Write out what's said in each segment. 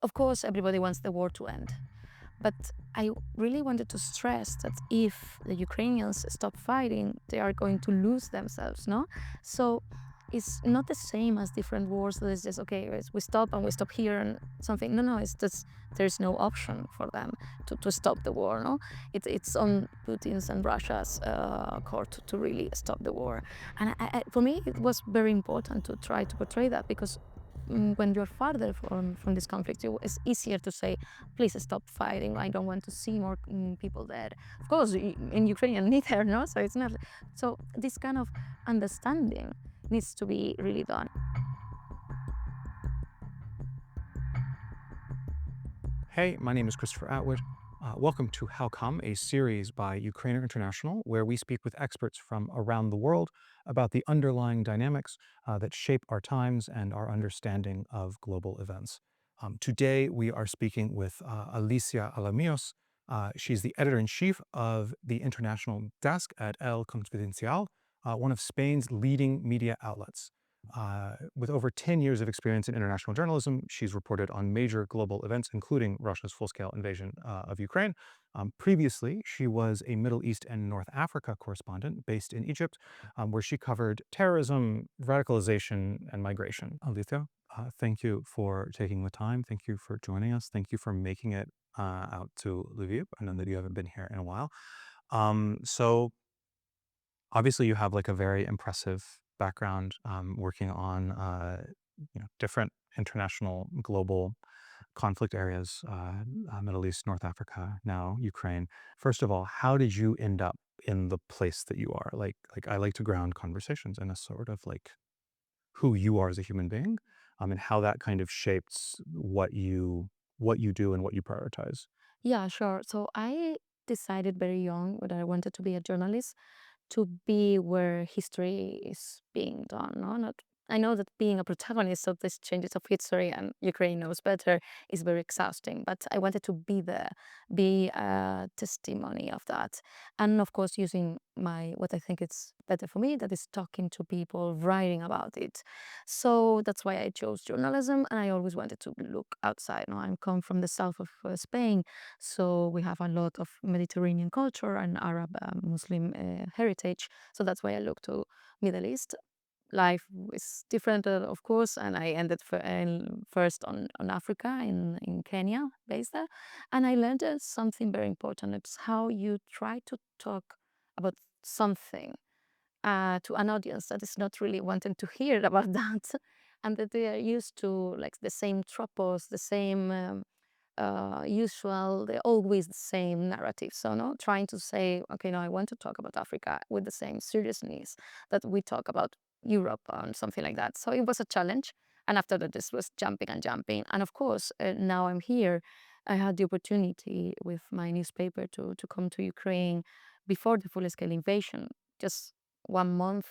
Of course, everybody wants the war to end. But I really wanted to stress that if the Ukrainians stop fighting, they are going to lose themselves, no? So it's not the same as different wars that it's just, okay, we stop and we stop here and something. No, it's just, there's no option for them to stop the war, no? It's on Putin's and Russia's court to really stop the war. And for me, it was very important to try to portray that because when you're farther from this conflict, it's easier to say, please stop fighting. I don't want to see more people dead. Of course, in Ukrainian neither, no? So it's not. So this kind of understanding needs to be really done. Hey, my name is Christopher Atwood. Welcome to How Come, a series by Ukrainer International, where we speak with experts from around the world about the underlying dynamics that shape our times and our understanding of global events. Today, we are speaking with Alicia Alamillos. She's the editor-in-chief of the international desk at El Confidencial, one of Spain's leading media outlets. With over 10 years of experience in international journalism, she's reported on major global events, including Russia's full-scale invasion of Ukraine. Previously, she was a Middle East and North Africa correspondent based in Egypt, where she covered terrorism, radicalization, and migration. Alicia, thank you for taking the time. Thank you for joining us. Thank you for making it out to Lviv. I know that you haven't been here in a while. So obviously you have like a very impressive background working on different international global conflict areas, Middle East, North Africa, now Ukraine. First of all, how did you end up in the place that you are? Like I like to ground conversations in a sort of like who you are as a human being, and how that kind of shapes what you do and what you prioritize. Yeah, sure. So I decided very young that I wanted to be a journalist to be where history is being done. No, not. I know that being a protagonist of these changes of history, and Ukraine knows better, is very exhausting. But I wanted to be there, be a testimony of that, and of course using my what I think it's better for me, that is talking to people, writing about it. So that's why I chose journalism, and I always wanted to look outside. No, I come from the south of Spain, so we have a lot of Mediterranean culture and Arab Muslim heritage. So that's why I look to Middle East. Life is different, of course, and I ended first on Africa in Kenya, based there, and I learned something very important. It's how you try to talk about something to an audience that is not really wanting to hear about that, and that they are used to like the same tropos, the same usual, they're always the same narrative. So, no, trying to say, okay, now I want to talk about Africa with the same seriousness that we talk about Europe and something like that. So it was a challenge. And after that, this was jumping and jumping. And of course, now I'm here. I had the opportunity with my newspaper to come to Ukraine before the full-scale invasion, just 1 month.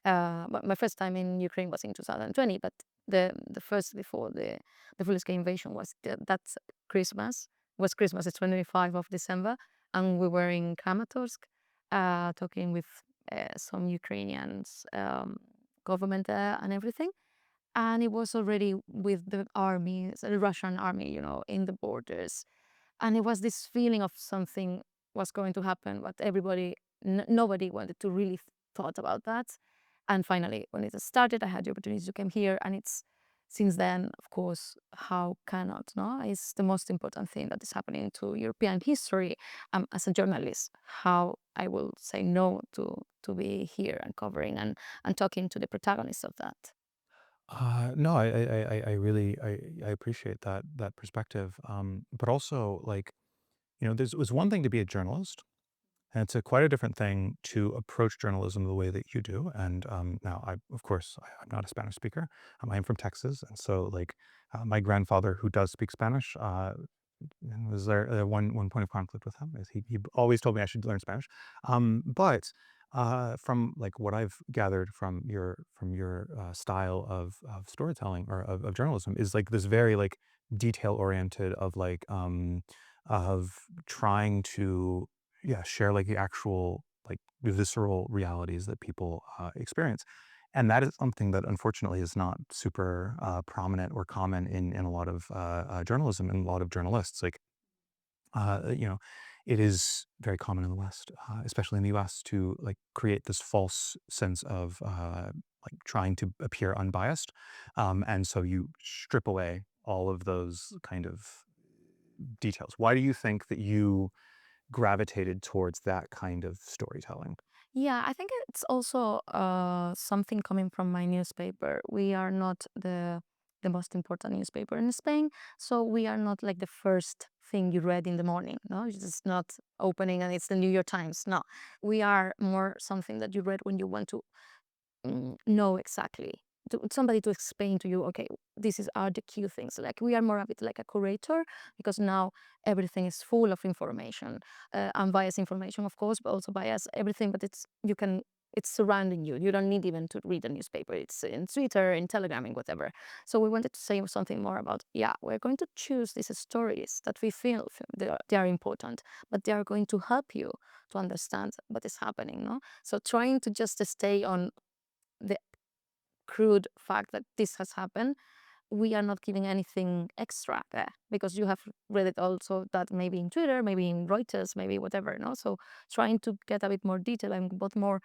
But my first time in Ukraine was in 2020, but the first before the full-scale invasion was that Christmas. It was Christmas, the 25th of December, and we were in Kramatorsk, talking with some Ukrainians, government there and everything. And it was already with the army, the Russian army, in the borders. And it was this feeling of something was going to happen, but nobody wanted to really thought about that. And finally, when it started, I had the opportunity to come here, and it's since then, of course, how cannot, no? Is the most important thing that is happening to European history. As a journalist, how I will say no to be here and covering and talking to the protagonists of that. No, I really I appreciate that perspective. But also, like, there's it was one thing to be a journalist, and it's quite a different thing to approach journalism the way that you do. And now, of course, I'm not a Spanish speaker. I'm from Texas, and so like my grandfather, who does speak Spanish, was there one point of conflict with him is he always told me I should learn Spanish. But from like what I've gathered from your style of storytelling or of journalism is like this very like detail oriented of trying to share like the actual like visceral realities that people experience. And that is something that unfortunately is not super prominent or common in a lot of journalism and a lot of journalists. Like, you know, it is very common in the West, especially in the US, to like create this false sense of like trying to appear unbiased. And so you strip away all of those kind of details. Why do you think that you gravitated towards that kind of storytelling? Yeah, I think it's also something coming from my newspaper. We are not the most important newspaper in Spain, so we are not like the first thing you read in the morning. No, it's just not opening and it's the New York Times. No, we are more something that you read when you want to know exactly to somebody to explain to you, okay, this is are the key things. Like we are more a bit like a curator because now everything is full of information, unbiased information, of course, but also bias everything. But it's surrounding you. You don't need even to read a newspaper. It's in Twitter, in Telegram, in whatever. So we wanted to say something more about, yeah, we're going to choose these stories that we feel they are important, but they are going to help you to understand what is happening. No, so trying to just stay on the crude fact that this has happened, we are not giving anything extra there because you have read it also that maybe in Twitter, maybe in Reuters, maybe whatever, no? So trying to get a bit more detail and but more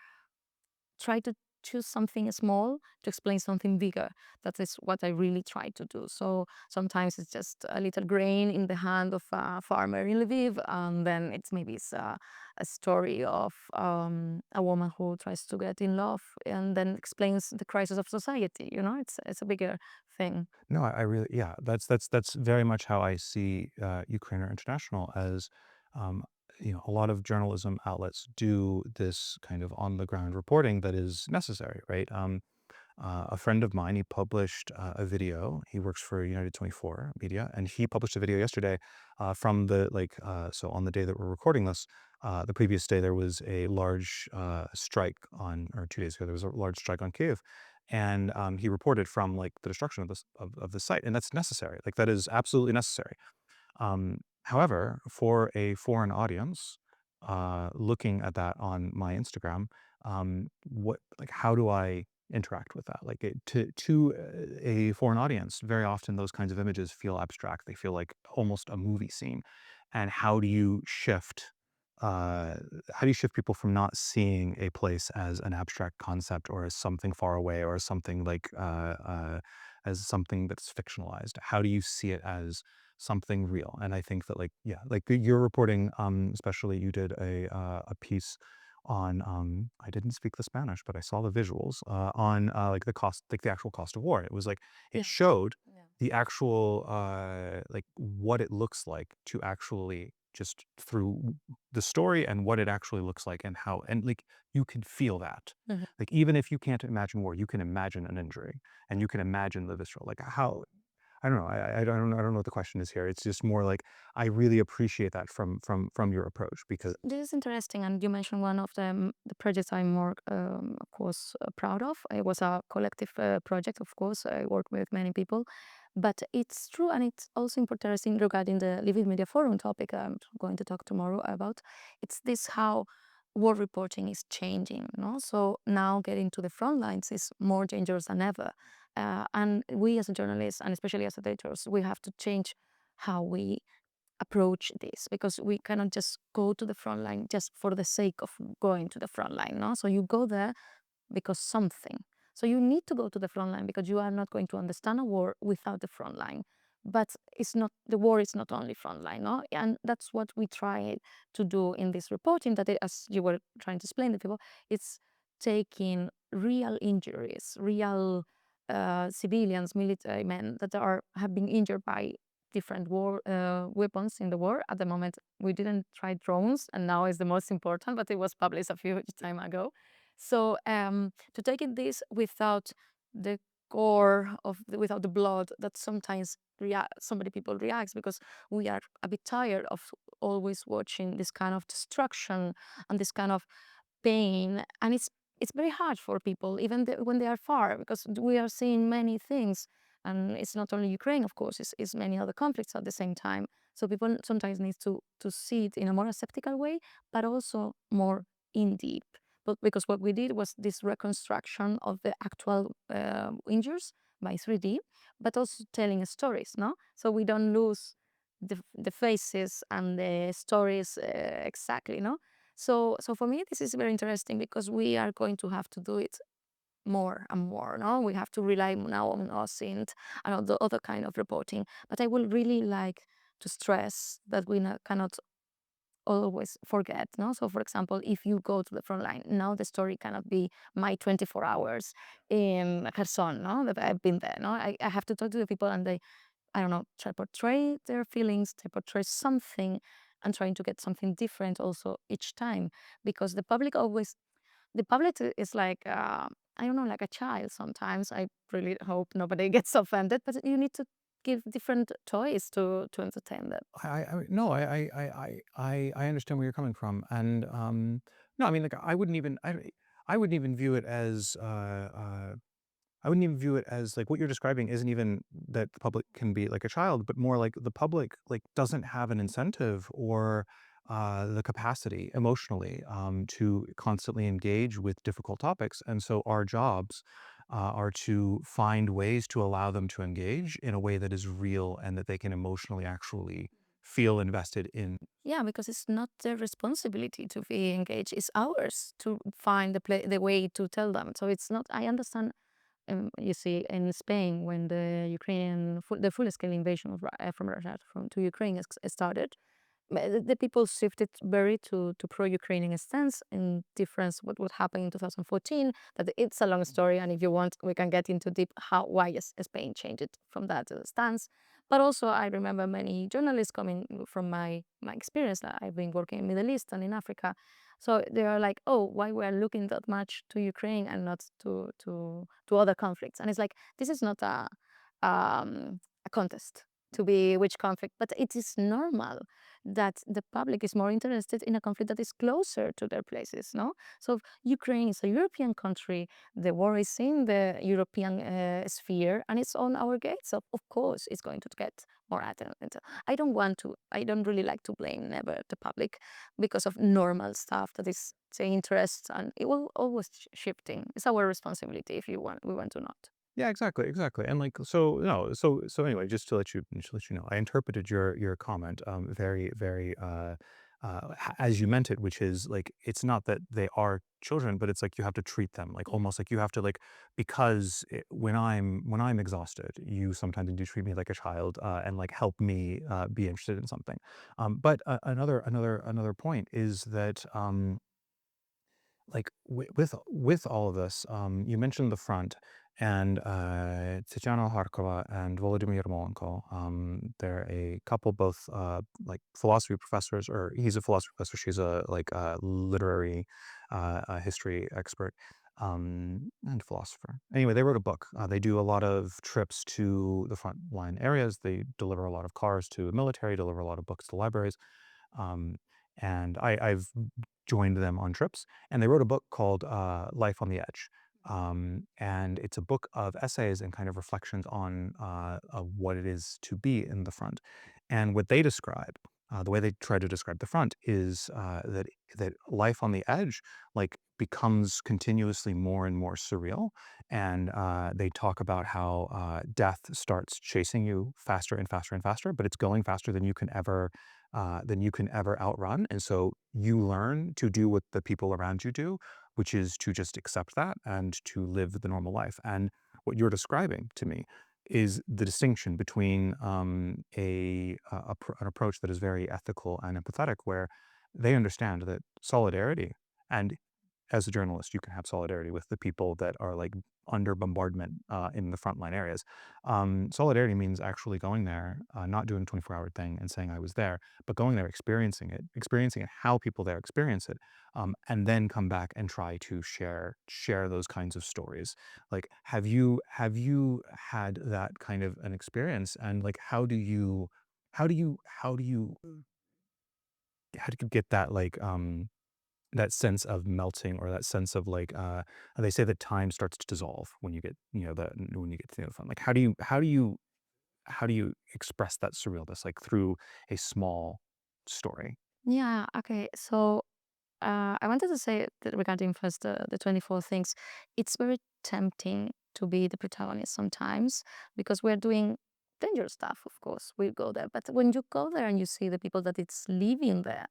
try to choose something small to explain something bigger. That is what I really try to do. So sometimes it's just a little grain in the hand of a farmer in Lviv, and then it's maybe a story of a woman who tries to get in love and then explains the crisis of society. It's a bigger thing. No, I really, yeah, that's very much how I see Ukrainer International as, um, a lot of journalism outlets do this kind of on the ground reporting that is necessary, right? A friend of mine, he published a video. He works for United 24 Media, and he published a video yesterday from the so on the day that we're recording this. The previous day, there was a large strike on, or 2 days ago, there was a large strike on Kiev, and he reported from like the destruction of this of the site, and that's necessary. Like that is absolutely necessary. However, for a foreign audience, looking at that on my Instagram, how do I interact with that? Like a foreign audience, very often those kinds of images feel abstract. They feel like almost a movie scene. And uh, how do you shift people from not seeing a place as an abstract concept or as something far away or as something as something that's fictionalized? How do you see it as something real? And I think that yeah, like you're reporting, especially you did a piece on, I didn't speak the Spanish, but I saw the visuals on like the cost, like the actual cost of war. It was like it Yeah. showed Yeah. the actual like what it looks like to actually just through the story and what it actually looks like and how, and like you can feel that. Mhm. Like even if you can't imagine war, you can imagine an injury and you can imagine the visceral. Like how, I don't know. I don't know what the question is here. It's just more like I really appreciate that from your approach because This is interesting, and you mentioned one of the projects I'm more, of course, proud of. It was a collective project, of course. I work with many people, but it's true, and it's also interesting regarding the Lviv Media Forum topic I'm going to talk tomorrow about. It's this how war reporting is changing, no? So now getting to the front lines is more dangerous than ever, and we as journalists, and especially as editors, we have to change how we approach this because we cannot just go to the front line just for the sake of going to the front line, no? So you go there because something. So you need to go to the front line because you are not going to understand a war without the front line. But it's not the war is not only front line, no? And that's what we try to do in this reporting. As you were trying to explain to people, it's taking real injuries, real civilians, military men that have been injured by different war weapons in the war. At the moment, we didn't try drones, and now is the most important, but it was published a few time ago. So to take it this without the without the blood that sometimes so many people reacts because we are a bit tired of always watching this kind of destruction and this kind of pain, and it's very hard for people even when they are far because we are seeing many things, and it's not only Ukraine, of course, it's many other conflicts at the same time. So people sometimes need to see it in a more skeptical way, but also more in deep. but because what we did was this reconstruction of the actual injuries by 3D, but also telling stories, no? So we don't lose the faces and the stories exactly, no? So for me, this is very interesting because we are going to have to do it more and more, no? We have to rely now on OSINT and all the other kind of reporting. But I would really like to stress that we cannot always forget, no? So for example, if you go to the front line, now the story cannot be my 24 hours in Kherson, no? That I've been there, no? I have to talk to the people and they, I don't know, try to portray their feelings, to portray something and trying to get something different also each time. Because the public is like, I don't know, like a child sometimes. I really hope nobody gets offended, but you need to give different toys to entertain them. No, I understand where you're coming from, and no, I mean, like, I wouldn't even view it as I wouldn't even view it as like what you're describing isn't even that the public can be like a child, but more like the public like doesn't have an incentive or the capacity emotionally to constantly engage with difficult topics. And so our jobs are to find ways to allow them to engage in a way that is real and that they can emotionally actually feel invested in. Yeah, because it's not their responsibility to be engaged. It's ours to find the way to tell them. So it's not. I understand. You see, in Spain, when the full-scale invasion of, from Russia to Ukraine started, the people shifted very to pro-Ukrainian stance in difference what happened in 2014. That it's a long story, and if you want, we can get into deep why Spain changed it from that stance. But also, I remember many journalists coming from my experience. That I've been working in Middle East and in Africa, so they are like, oh, why we are looking that much to Ukraine and not to other conflicts? And it's like this is not a contest to be which conflict, but it is normal that the public is more interested in a conflict that is closer to their places, no? So Ukraine is a European country. The war is in the European sphere, and it's on our gates. So of course, it's going to get more attention. I don't really like to blame never the public because of normal stuff that is the interest, and it will always shifting. It's our responsibility if we want to not. Yeah, exactly, exactly. And like so no, so anyway, just to let you know, I interpreted your comment very, very as you meant it, which is like it's not that they are children, but it's like you have to treat them like Yeah. almost like you have to like when I'm exhausted, you sometimes do treat me like a child and like help me be interested in something. But another point is that like with all of this, you mentioned the front and Tetiana Harkova and Volodymyr Molenko. They're a couple, both like philosophy professors, or he's a philosophy professor. She's a like literary history expert and philosopher. Anyway, they wrote a book. They do a lot of trips to the front line areas. They deliver a lot of cars to the military, deliver a lot of books to libraries. Um, and I've joined them on trips, and they wrote a book called Life on the Edge. And it's a book of essays and kind of reflections on what it is to be in the front. And what they describe, the way they try to describe the front, is that life on the edge like becomes continuously more and more surreal. And they talk about how death starts chasing you faster and faster and faster, but it's going faster than you can ever outrun. And so you learn to do what the people around you do, which is to just accept that and to live the normal life. And what you're describing to me is the distinction between an approach that is very ethical and empathetic, where they understand that solidarity, and as a journalist, you can have solidarity with the people that are like under bombardment in the frontline areas. Solidarity means actually going there, not doing a 24-hour thing and saying I was there, but going there, experiencing it, how people there experience it, and then come back and try to share those kinds of stories. Like, have you had that kind of an experience, and like how do you how do you get that like that sense of melting, or that sense of like they say that time starts to dissolve when you get when you get to the other fun, like how do you express that surrealness like through a small story? Yeah. Okay. So I wanted to say that regarding first the 24 things, it's very tempting to be the protagonist sometimes because we're doing dangerous stuff, of course. We go there. But when you go there and you see the people that it's living there,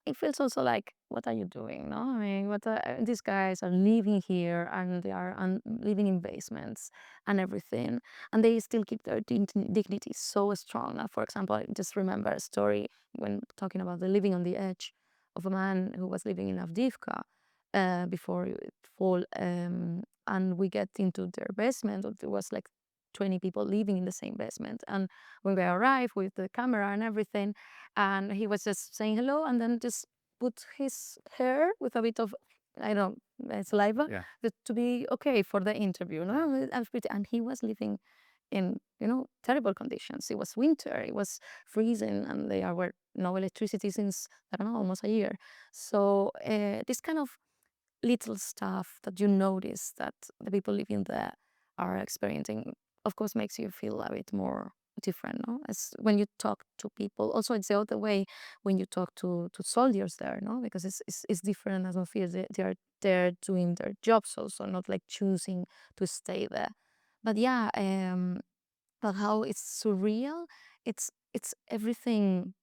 it feels also like, what are you doing? No, I mean, these guys are living here and they are living in basements and everything, and they still keep their dignity so strong. Now, for example, I just remember a story when talking about the living on the edge of a man who was living in Avdiivka before it fall, and we get into their basement. There was like 20 people living in the same basement, and when we arrived with the camera and everything, and he was just saying hello and then just put his hair with a bit of, I don't know, saliva Yeah. to be okay for the interview. No, and he was living in terrible conditions. It was winter, it was freezing, and there were no electricity since, I don't know, almost a year. So this kind of little stuff that you notice that the people living there are experiencing, of course, makes you feel a bit more different, no? As when you talk to people. Also, it's the other way when you talk to soldiers there, no? Because it's different atmosphere. They are there doing their jobs also, not like choosing to stay there. But yeah, but how it's surreal. It's everything.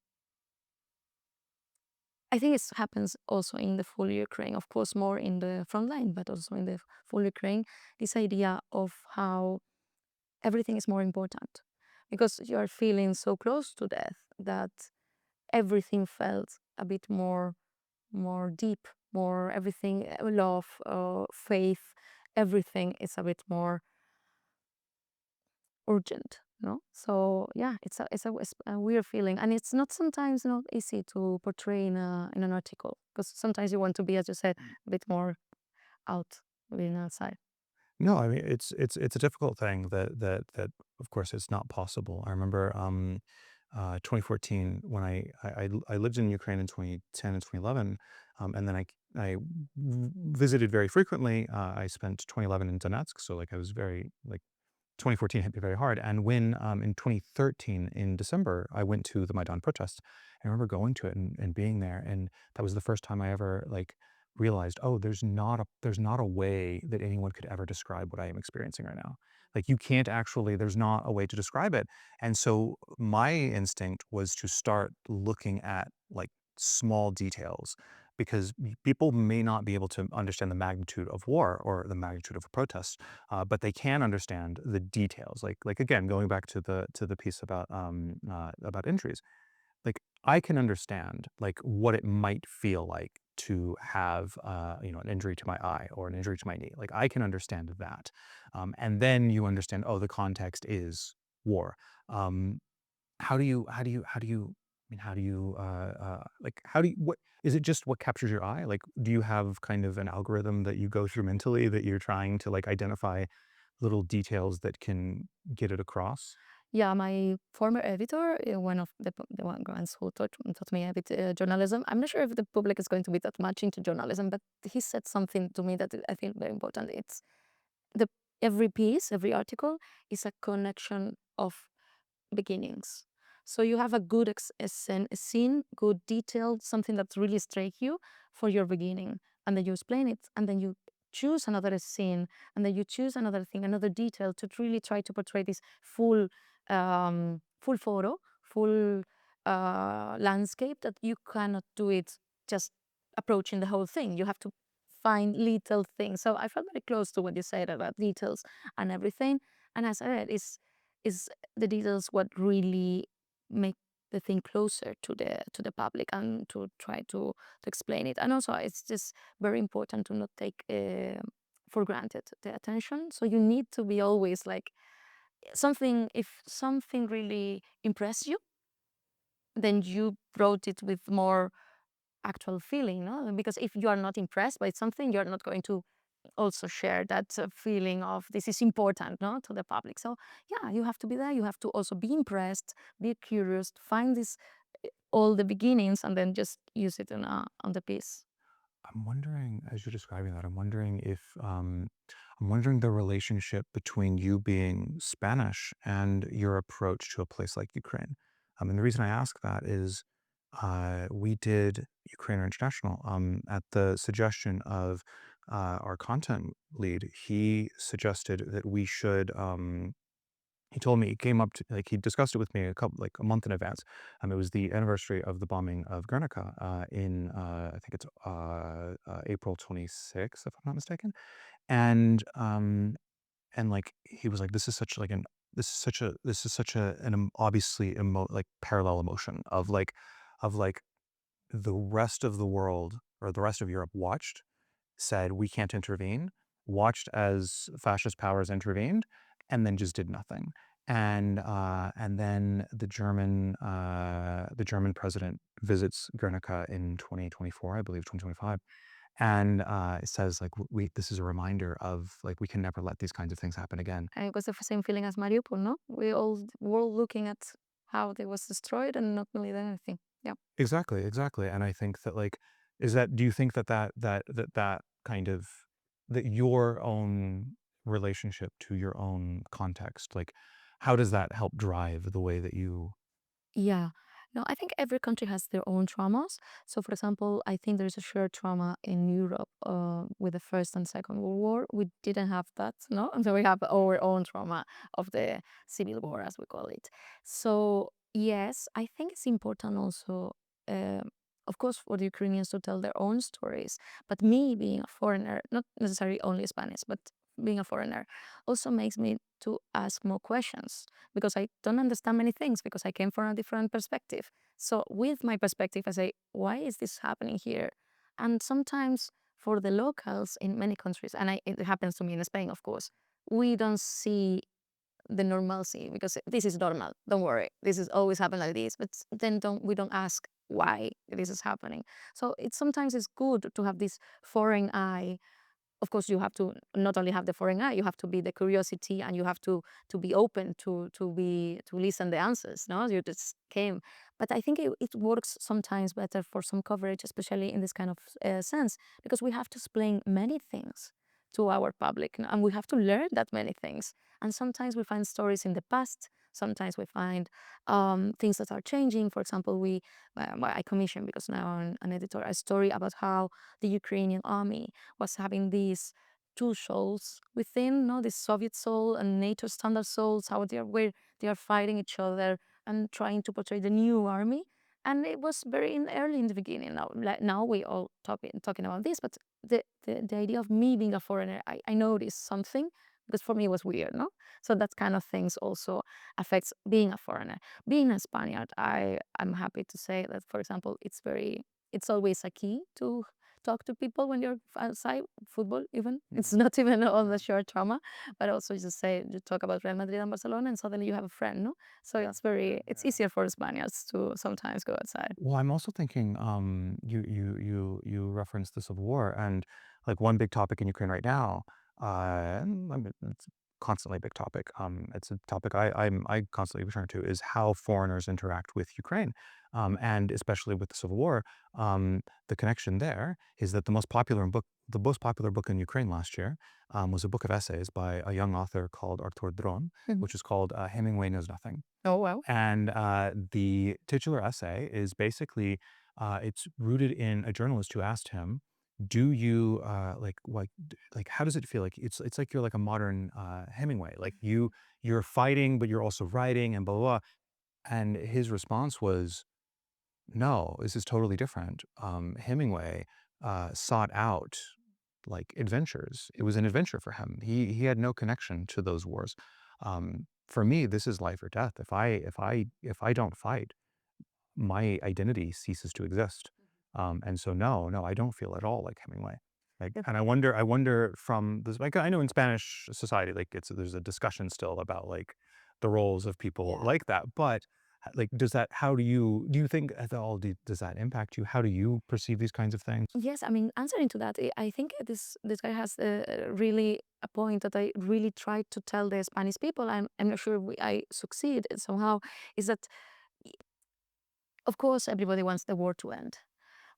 I think it happens also in the full Ukraine, of course, more in the front line, but also in the full Ukraine. This idea of how everything is more important because you are feeling so close to death that everything felt a bit more deep, more everything, love, faith, everything is a bit more urgent. No, so yeah, it's a weird feeling, and it's not sometimes not easy to portray in an article because sometimes you want to be, as you said, a bit more out, being outside. No, I mean it's a difficult thing that of course it's not possible. I remember 2014 when I lived in Ukraine in 2010 and 2011, and then visited very frequently. I spent 2011 in Donetsk, so like I was very like 2014 hit me very hard. And when in 2013 in December I went to the Maidan protest, I remember going to it and being there, and that was the first time I ever like realized, oh, there's not a way that anyone could ever describe what I am experiencing right now. Like you can't actually, there's not a way to describe it. And so my instinct was to start looking at like small details because people may not be able to understand the magnitude of war or the magnitude of a protest, but they can understand the details. Like again, going back to the piece about injuries, like I can understand like what it might feel like to have an injury to my eye or an injury to my knee. Like I can understand that, and then you understand. Oh, the context is war. Um, how do you I mean, how do you like how do you what is it just what captures your eye? Like do you have kind of an algorithm that you go through mentally that you're trying to like identify little details that can get it across? Yeah, my former editor, one of the one guys who taught me a bit journalism. I'm not sure if the public is going to be that much into journalism, but he said something to me that I feel very important. It's the every piece, every article is a connection of beginnings. So you have a good a scene, good detail, something that really strike you for your beginning, and then you explain it, and then you choose another scene, and then you choose another thing, another detail to really try to portray this full photo, full landscape that you cannot do it just approaching the whole thing. You have to find little things. So I felt very close to what you said about details and everything. And as I said, is the details what really make the thing closer to the public and to try to explain it. And also, it's just very important to not take for granted the attention. So you need to be always like something. If something really impressed you, then you wrote it with more actual feeling, no? Because if you are not impressed by something, you're not going to also share that feeling of this is important, no, to the public. So yeah, you have to be there. You have to also be impressed, be curious, find this all the beginnings, and then just use it on the piece. I'm wondering, as you're describing that, I'm wondering the relationship between you being Spanish and your approach to a place like Ukraine. And the reason I ask that is we did Ukrainer International at the suggestion of our content lead. He suggested that we should. He told me he came up to like he discussed it with me a month in advance. It was the anniversary of the bombing of Guernica in I think it's April 26th, if I'm not mistaken. And like he was like, this is such obviously like parallel emotion of like the rest of the world or the rest of Europe watched, said, "We can't intervene," watched as fascist powers intervened, and then just did nothing. And then the German president visits Guernica in 2024, I believe 2025, and it says like, "We this is a reminder of like we can never let these kinds of things happen again." And it was the same feeling as Mariupol, no? We all were looking at how they was destroyed and not really did anything. Yeah. Exactly, exactly, and I think that, like, do you think that kind of that your own relationship to your own context, like, how does that help drive the way that you Yeah. No, I think every country has their own traumas. So, for example, I think there's a shared trauma in Europe with the First and Second World War. We didn't have that, no? And so we have our own trauma of the Civil War, as we call it. So, yes, I think it's important also, um of course, for the Ukrainians to tell their own stories. But me being a foreigner, not necessarily only Spanish, but being a foreigner, also makes me to ask more questions because I don't understand many things because I came from a different perspective. So with my perspective, I say, why is this happening here? And sometimes for the locals in many countries, and it happens to me in Spain, of course, we don't see the normalcy because this is normal. Don't worry, this is always happen like this. But then we don't ask why this is happening. So it sometimes is good to have this foreign eye. Of course, you have to not only have the foreign eye, you have to be the curiosity and you have to be open to listen the answers. No, you just came. But I think it works sometimes better for some coverage, especially in this kind of sense, because we have to explain many things to our public, and we have to learn that many things. And sometimes we find stories in the past. Sometimes we find things that are changing. For example, I commissioned, because now I'm an editor, a story about how the Ukrainian army was having these two souls within, no, this Soviet soul and NATO standard souls, how where they are fighting each other and trying to portray the new army. And it was very early in the beginning. Now we all talking about this, but the idea of me being a foreigner, I noticed something because for me it was weird, no? So that kind of things also affects being a foreigner. Being a Spaniard, I'm happy to say that, for example, it's always a key to talk to people when you're outside football even. It's not even on the short trauma, but also just say you talk about Real Madrid and Barcelona and suddenly you have a friend, no? So it's easier for Spaniards to sometimes go outside. Well, I'm also thinking, you referenced the Civil War, and like one big topic in Ukraine right now, and I mean, it's constantly a big topic. It's a topic I constantly return to is how foreigners interact with Ukraine, and especially with the Civil War. The connection there is that the most popular book in Ukraine last year, was a book of essays by a young author called Artur Dron, Mhm. which is called "Hemingway Knows Nothing." Oh, wow. And the titular essay is basically it's rooted in a journalist who asked him, "Do you like how does it feel like it's like you're like a modern Hemingway, like you're fighting but you're also writing and blah blah." Blah." And his response was, "No, this is totally different. Hemingway sought out like adventures. It was an adventure for him. He had no connection to those wars. For me, this is life or death. If I don't fight, my identity ceases to exist. And so no, I don't feel at all like Hemingway. Like, Yep. and I wonder from this, like, I know in Spanish society, like there's a discussion still about like the roles of people Yeah. like that. But like, how do you think at all, does that impact you? How do you perceive these kinds of things? Yes, I mean, answering to that, I think this guy has really a point that I really tried to tell the Spanish people. I'm not sure I succeed somehow. Is that of course everybody wants the war to end,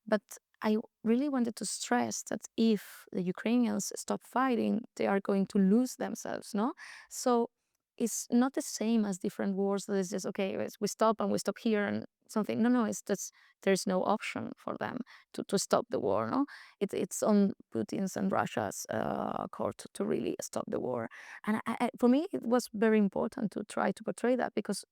but I really wanted to stress that if the Ukrainians stop fighting, they are going to lose themselves, no? So it's not the same as different wars that is just, okay, we stop and we stop here and something. No, it's just there's no option for them to stop the war. No, it's on Putin's and Russia's court to really stop the war. And for me, it was very important to try to portray that because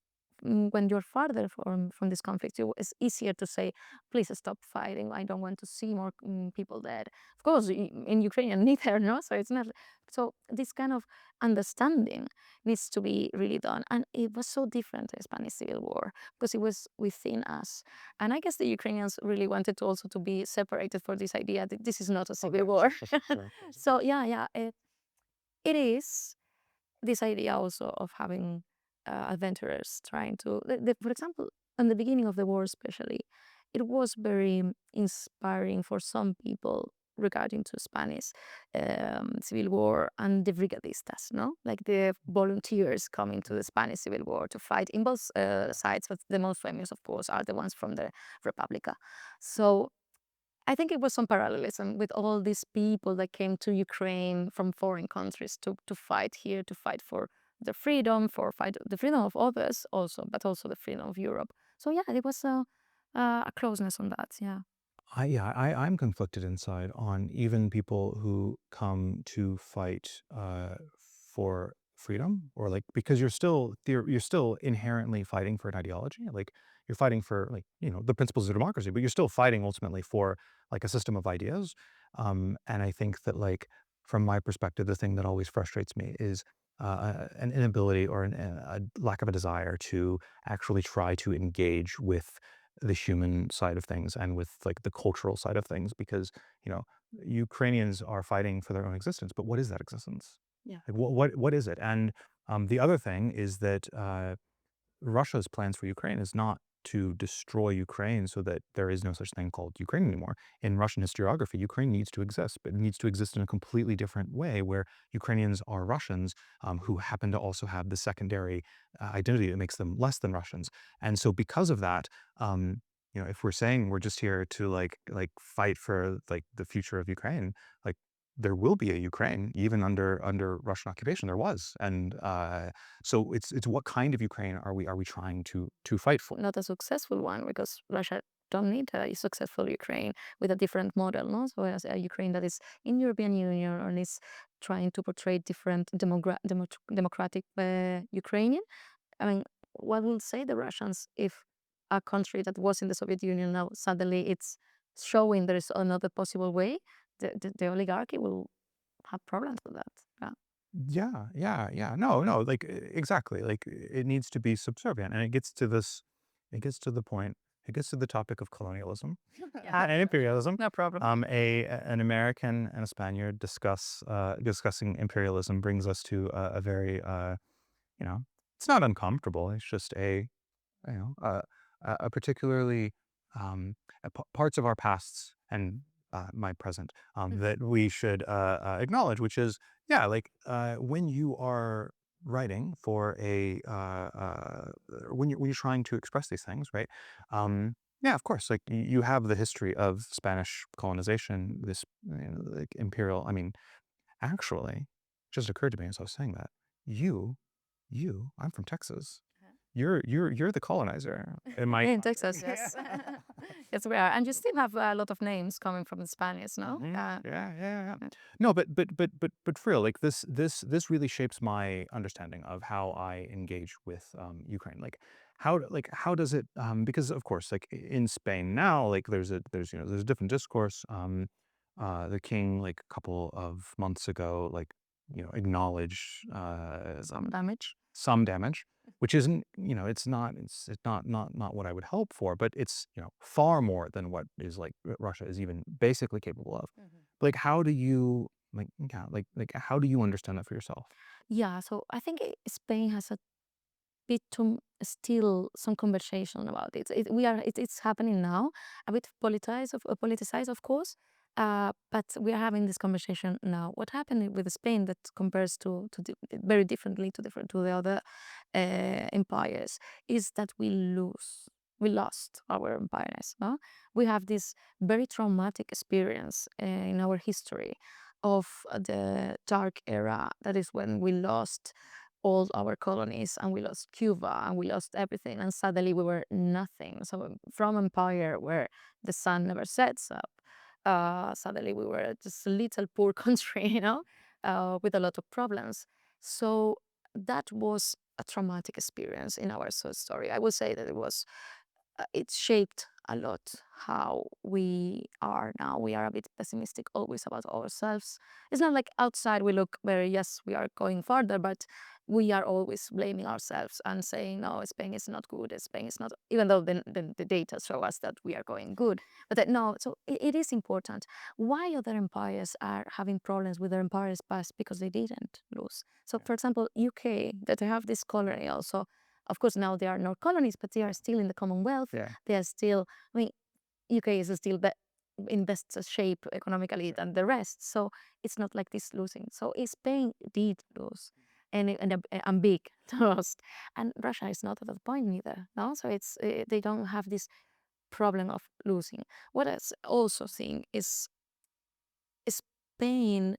when you're farther from this conflict, it's easier to say, please stop fighting. I don't want to see more people dead. Of course, in Ukrainian, neither, no? So it's not. So this kind of understanding needs to be really done. And it was so different, the Spanish Civil War, because it was within us. And I guess the Ukrainians really wanted to also to be separated for this idea that this is not a civil war. Sure. So yeah, it is this idea also of having adventurers trying to, for example, in the beginning of the war especially, it was very inspiring for some people regarding to Spanish Civil War and the brigadistas, no? Like the volunteers coming to the Spanish Civil War to fight in both sides, but the most famous, of course, are the ones from the Republica. So I think it was some parallelism with all these people that came to Ukraine from foreign countries to fight here, to fight for the freedom, for fight the freedom of others also, but also the freedom of Europe. So yeah, it was a closeness on that. Yeah. I'm conflicted inside on even people who come to fight for freedom, or like, because you're still inherently fighting for an ideology. Like, you're fighting for, like, the principles of democracy, but you're still fighting ultimately for like a system of ideas. And I think that, like, from my perspective, the thing that always frustrates me is an inability, or a lack of a desire to actually try to engage with the human side of things and with, like, the cultural side of things, because you know Ukrainians are fighting for their own existence, but what is that existence? Yeah. Like, what is it? And the other thing is that Russia's plans for Ukraine is not to destroy Ukraine so that there is no such thing called Ukraine anymore. In Russian historiography, Ukraine needs to exist, but it needs to exist in a completely different way, where Ukrainians are Russians, who happen to also have the secondary identity that makes them less than Russians. And so, because of that, if we're saying we're just here to fight for, like, the future of Ukraine, like, there will be a Ukraine even under Russian occupation. There was, and so it's what kind of Ukraine are we trying to fight for? Not a successful one because Russia don't need a successful Ukraine with a different model, no? So as a Ukraine that is in European Union and is trying to portray different democratic Ukrainian. I mean, what will say the Russians if a country that was in the Soviet Union now suddenly it's showing there is another possible way? The oligarchy will have problems with that. Yeah. Yeah. No, no, like, exactly. Like, it needs to be subservient, and it gets to the point, it gets to the topic of colonialism Yeah. and imperialism. No problem. An American and a Spaniard discussing imperialism brings us to a very, you know, it's not uncomfortable. It's just you know, uh, a particularly, parts of our pasts and my present, that we should acknowledge, which is, yeah, like, when you are writing for when you're trying to express these things, right? Yeah, of course, like, you have the history of Spanish colonization, this, like, imperial. I mean, actually, it just occurred to me as I was saying that, you, I'm from Texas. You're the colonizer. Am I? In Texas, yes. Yes, we are. And you still have a lot of names coming from the Spanish, no? Yeah. No, but for real, like, this really shapes my understanding of how I engage with Ukraine. Like, how does it? Because, of course, like, in Spain now, like, there's a different discourse. The king, like, a couple of months ago, like, acknowledged Some damage. some damage, which isn't, it's not what I would hope for, but it's, far more than what is, like, Russia is even basically capable of. But, like, how do you, like, yeah, how do you understand that for yourself? Yeah, so I think Spain has a bit too still some conversation about it. It's happening now, a bit politicized, of course. But we are having this conversation now. What happened with Spain that compares very differently to the other empires is that we lost our empires. No? We have this very traumatic experience in our history of the dark era. That is when we lost all our colonies, and we lost Cuba, and we lost everything, and suddenly we were nothing. So from empire where the sun never sets up, suddenly we were just a little poor country, with a lot of problems. So that was a traumatic experience in our story. I would say that it shaped a lot how we are now. We are a bit pessimistic always about ourselves. It's not like outside we look very, yes, we are going further, but we are always blaming ourselves and saying, no, Spain is not good, Spain is not, even though the data show us that we are going good. But no, so it is important. Why other empires are having problems with their empires past? Because they didn't lose. So, for example, UK, that they have this colony also, of course, now they are not colonies, but they are still in the Commonwealth. Yeah. They are still, I mean, UK is still in best shape economically than the rest. So it's not like this losing. So Spain did lose, and big lost. And Russia is not at that point neither. No, so they don't have this problem of losing. What I also think is Spain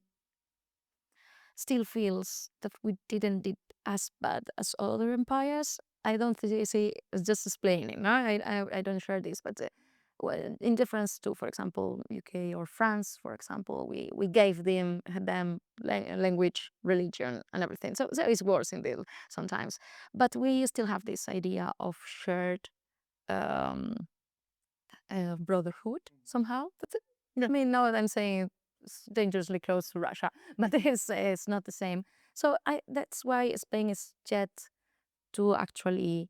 still feels that we didn't did as bad as other empires. I don't see it's just explaining. No? I don't share this, but well, in difference to, for example, UK or France, for example, we gave them language, religion, and everything. So it's worse indeed sometimes, but we still have this idea of shared um, brotherhood somehow. That's it. Yeah. I mean, now that I'm saying it's dangerously close to Russia, but it's not the same. So that's why Spain is yet to actually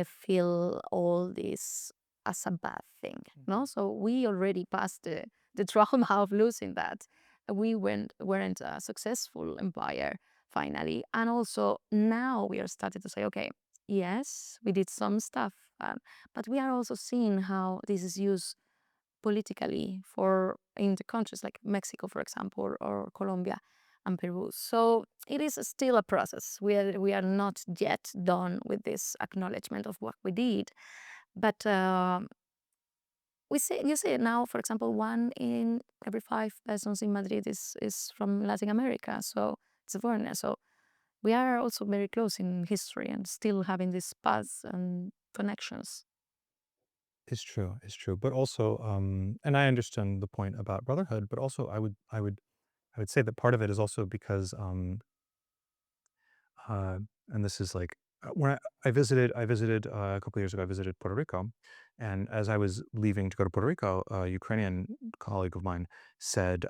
feel all this as a bad thing. No, so we already passed the trauma of losing that. We weren't a successful empire finally, and also now we are starting to say, okay, yes, we did some stuff, but we are also seeing how this is used politically for in the countries like Mexico, for example, or Colombia and Peru. So it is still a process. We are not yet done with this acknowledgement of what we did, but we see you see it now. For example, 1 in every 5 persons in Madrid is from Latin America, so it's a foreigner. So we are also very close in history and still having these paths and connections. It's true. It's true. But also, and I understand the point about brotherhood, but also I would say that part of it is also because, uh, and this is like when I visited a couple years ago. I visited Puerto Rico, and as I was leaving to go to Puerto Rico, a Ukrainian colleague of mine said,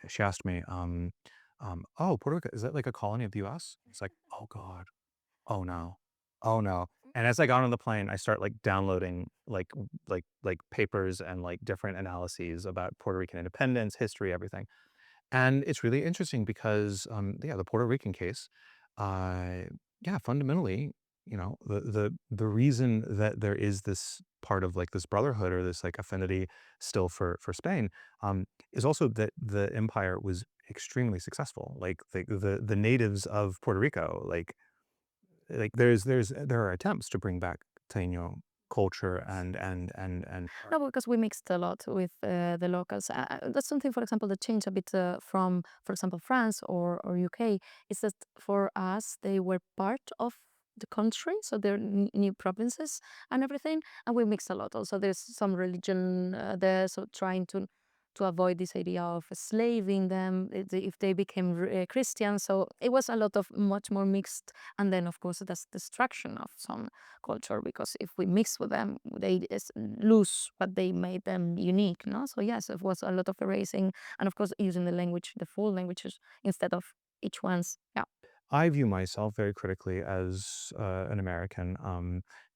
she asked me, "Oh, Puerto Rico, is that like a colony of the U.S.?" It's like, "Oh God, oh no, oh no." And as I got on the plane, I start like downloading like papers and like different analyses about Puerto Rican independence, history, everything. And it's really interesting because, yeah, the Puerto Rican case, uh, yeah, fundamentally, the reason that there is this part of like this brotherhood or this like affinity still for Spain, is also that the empire was extremely successful. Like the natives of Puerto Rico, like there are attempts to bring back Taino culture and No, because we mixed a lot with the locals. That's something, for example, that changed a bit from, for example, France or UK. Is that for us, they were part of the country, so they're new provinces and everything, and we mixed a lot. Also, there's some religion there, so trying to avoid this idea of enslaving them if they became Christian. So it was a lot of much more mixed, and then of course that's destruction of some culture, because if we mix with them, they lose what they made them unique. No, so yes, it was a lot of erasing, and of course using the language, the full languages instead of each one's. Yeah. I view myself very critically as an American,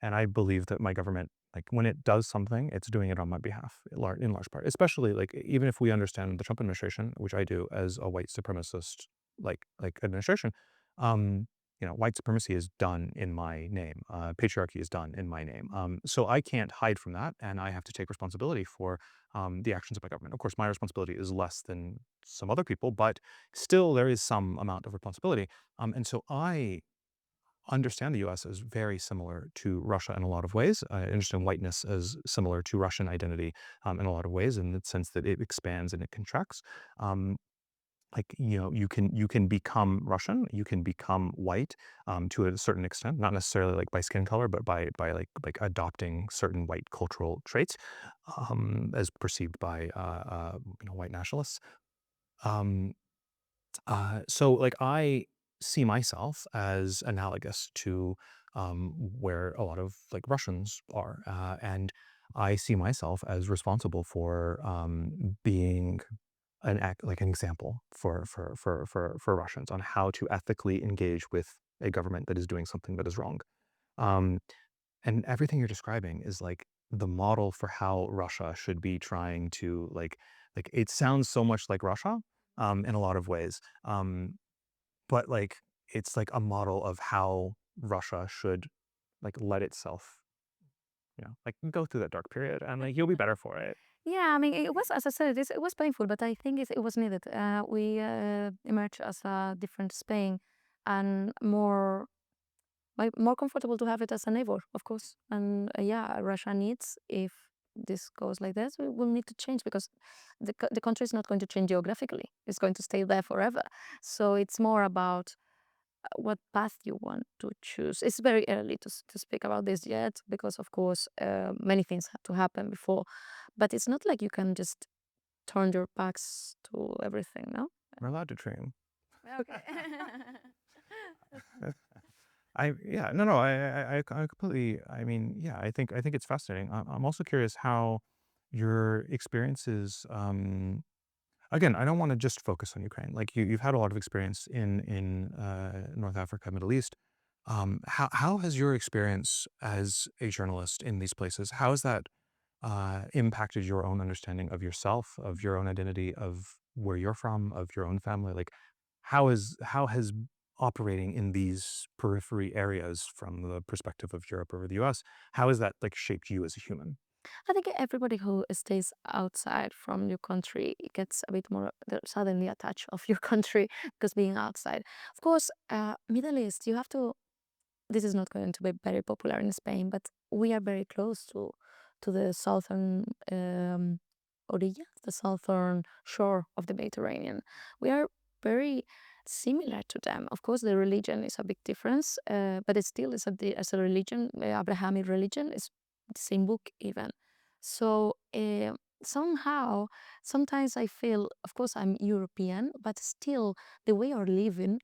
and I believe that my government, like when it does something, it's doing it on my behalf, in large part. Especially like even if we understand the Trump administration, which I do as a white supremacist, like administration, um, white supremacy is done in my name. Patriarchy is done in my name. So I can't hide from that, and I have to take responsibility for the actions of my government. Of course, my responsibility is less than some other people, but still there is some amount of responsibility. And so I understand the US as very similar to Russia in a lot of ways. I understand whiteness as similar to Russian identity in a lot of ways, in the sense that it expands and it contracts. Um, like, you can become Russian, you can become white, to a certain extent, not necessarily like by skin color, but by like adopting certain white cultural traits, as perceived by white nationalists. Um, so like I see myself as analogous to where a lot of like Russians are, and I see myself as responsible for being like an example for Russians on how to ethically engage with a government that is doing something that is wrong. Um, and everything you're describing is like the model for how Russia should be trying to like it sounds so much like Russia in a lot of ways. But like it's like a model of how Russia should like let itself, like go through that dark period and like you'll be better for it. Yeah, I mean, it was, as I said, it was painful, but I think it was needed. We emerged as a different Spain and more comfortable to have it as a neighbor, of course. And yeah, Russia needs, if this goes like this, we will need to change because the country is not going to change geographically. It's going to stay there forever. So it's more about what path you want to choose. It's very early to speak about this yet because, of course, many things have to happen before. But it's not like you can just turn your backs to everything, no? We're allowed to dream. Okay. Yeah, no, I completely, I mean, yeah, I think it's fascinating. I'm also curious how your experiences, again, I don't want to just focus on Ukraine. Like you've had a lot of experience in North Africa, Middle East. How has your experience as a journalist in these places, how has that impacted your own understanding of yourself, of your own identity, of where you're from, of your own family? Like, how has operating in these periphery areas from the perspective of Europe over the US, how has that like shaped you as a human? I think everybody who stays outside from your country gets a bit more suddenly attached of your country because being outside. Of course, Middle East, you have to. This is not going to be very popular in Spain, but we are very close to the southern orilla, the southern shore of the Mediterranean. We are very similar to them. Of course, the religion is a big difference, but it still is as a religion, Abrahamic religion is the same book even. So somehow, sometimes I feel, of course, I'm European, but still the way of living,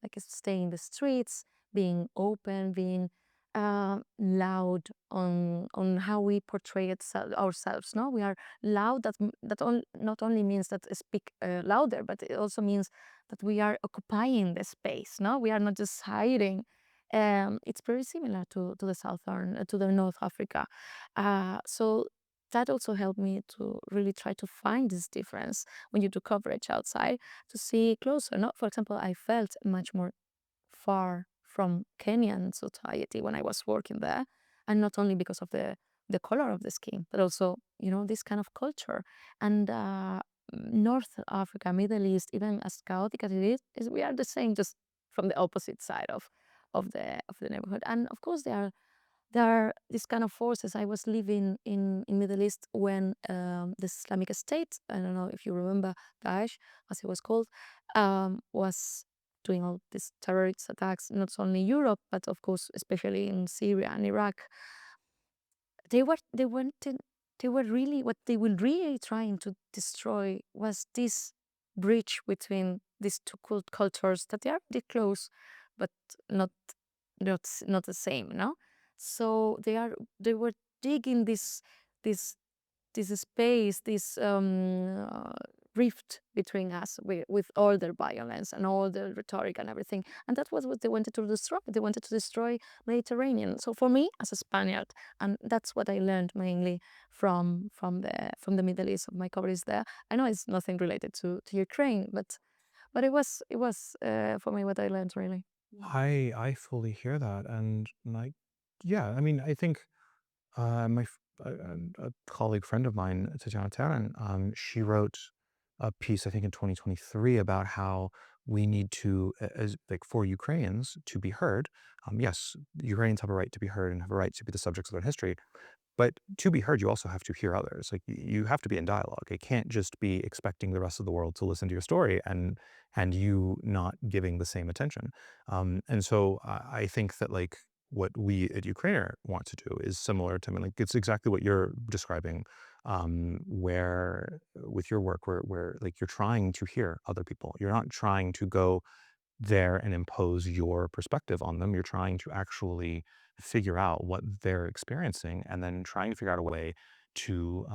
like staying in the streets, being open, being loud on how we portray ourselves. No, we are loud. Not only means that speak louder, but it also means that we are occupying the space. No, we are not just hiding. It's very similar to the southern to the North Africa. So that also helped me to really try to find this difference when you do coverage outside to see closer. No, for example, I felt much more far from Kenyan society when I was working there, and not only because of the color of the skin, but also this kind of culture. And North Africa, Middle East, even as chaotic as it is we are the same, just from the opposite side of the neighborhood. And of course, there are these kind of forces. I was living in Middle East when the Islamic State, I don't know if you remember Daesh, as it was called, was doing all these terrorist attacks, not only Europe, but of course, especially in Syria and Iraq. They were really, what they were really trying to destroy was this bridge between these two cultures that they are really close, but not not the same, no? So they were digging this this space, this rift between us with all their violence and all the rhetoric and everything. And that was what they wanted to destroy. They wanted to destroy Mediterranean. So for me, as a Spaniard, and that's what I learned mainly from the Middle East of my coverage there. I know it's nothing related to Ukraine, but it was for me what I learned really. I fully hear that, and like, yeah, I mean, I think a colleague friend of mine, Tatiana Taran, she wrote a piece, I think in 2023, about how we need to, as like for Ukrainians to be heard. Yes, Ukrainians have a right to be heard and have a right to be the subjects of their history. But to be heard, you also have to hear others. Like you have to be in dialogue. It can't just be expecting the rest of the world to listen to your story and you not giving the same attention. And so I think that like what we at Ukrainer want to do is similar to, I mean, like it's exactly what you're describing, where with your work, where like you're trying to hear other people. You're not trying to go there and impose your perspective on them. You're trying to actually figure out what they're experiencing and then trying to figure out a way to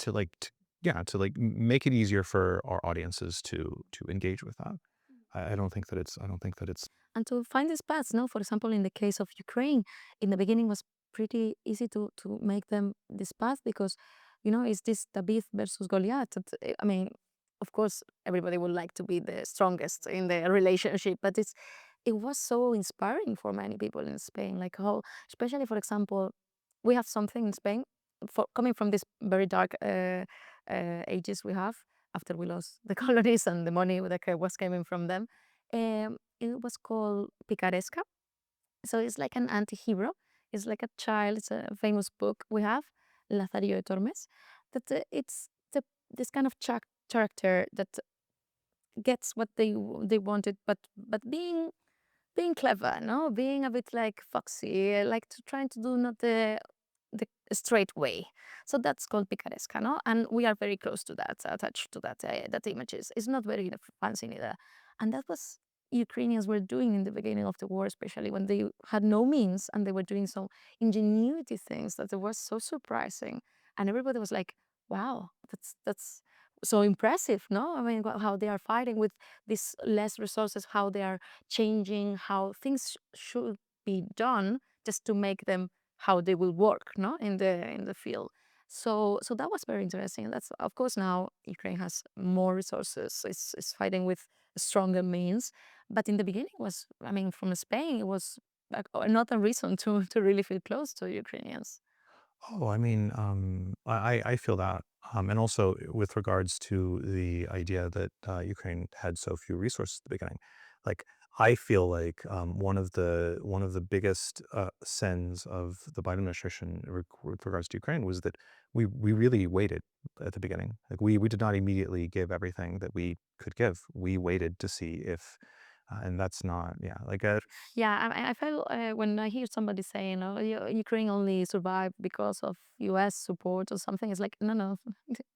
like yeah, to like make it easier for our audiences to engage with that. I don't think that it's And to find these paths, no? For example, in the case of Ukraine, in the beginning was pretty easy to make them this path because, it's this David versus Goliath. I mean, of course, everybody would like to be the strongest in the relationship, but it was so inspiring for many people in Spain. Like how, especially for example, we have something in Spain for coming from this very dark ages we have after we lost the colonies and the money that was coming from them. It was called Picaresca. So it's like an anti-hero. It's like a child. It's a famous book we have, Lazarillo de Tormes. That it's this kind of character that gets what they wanted, but being clever, no, being a bit like foxy, like trying to do not the straight way. So that's called picaresca, no? And we are very close to that, attached to that images. It's not very fancy neither. And that was Ukrainians were doing in the beginning of the war, especially when they had no means and they were doing some ingenuity things that it was so surprising. And everybody was like, wow, that's so impressive, no? I mean, how they are fighting with these less resources, how they are changing, how things should be done just to make them how they will work, no, in the field. So that was very interesting. That's of course now Ukraine has more resources. It's fighting with stronger means, but in the beginning was, I mean, from Spain, it was like another reason to really feel close to Ukrainians. Oh, I mean, I feel that, and also with regards to the idea that Ukraine had so few resources at the beginning, like I feel like one of the biggest sins of the Biden administration with regards to Ukraine was that we really waited at the beginning. Like we did not immediately give everything that we could give. We waited to see if, and that's not, yeah, like Yeah, I feel when I hear somebody saying, "Oh, Ukraine only survived because of U.S. support or something," it's like, no, no,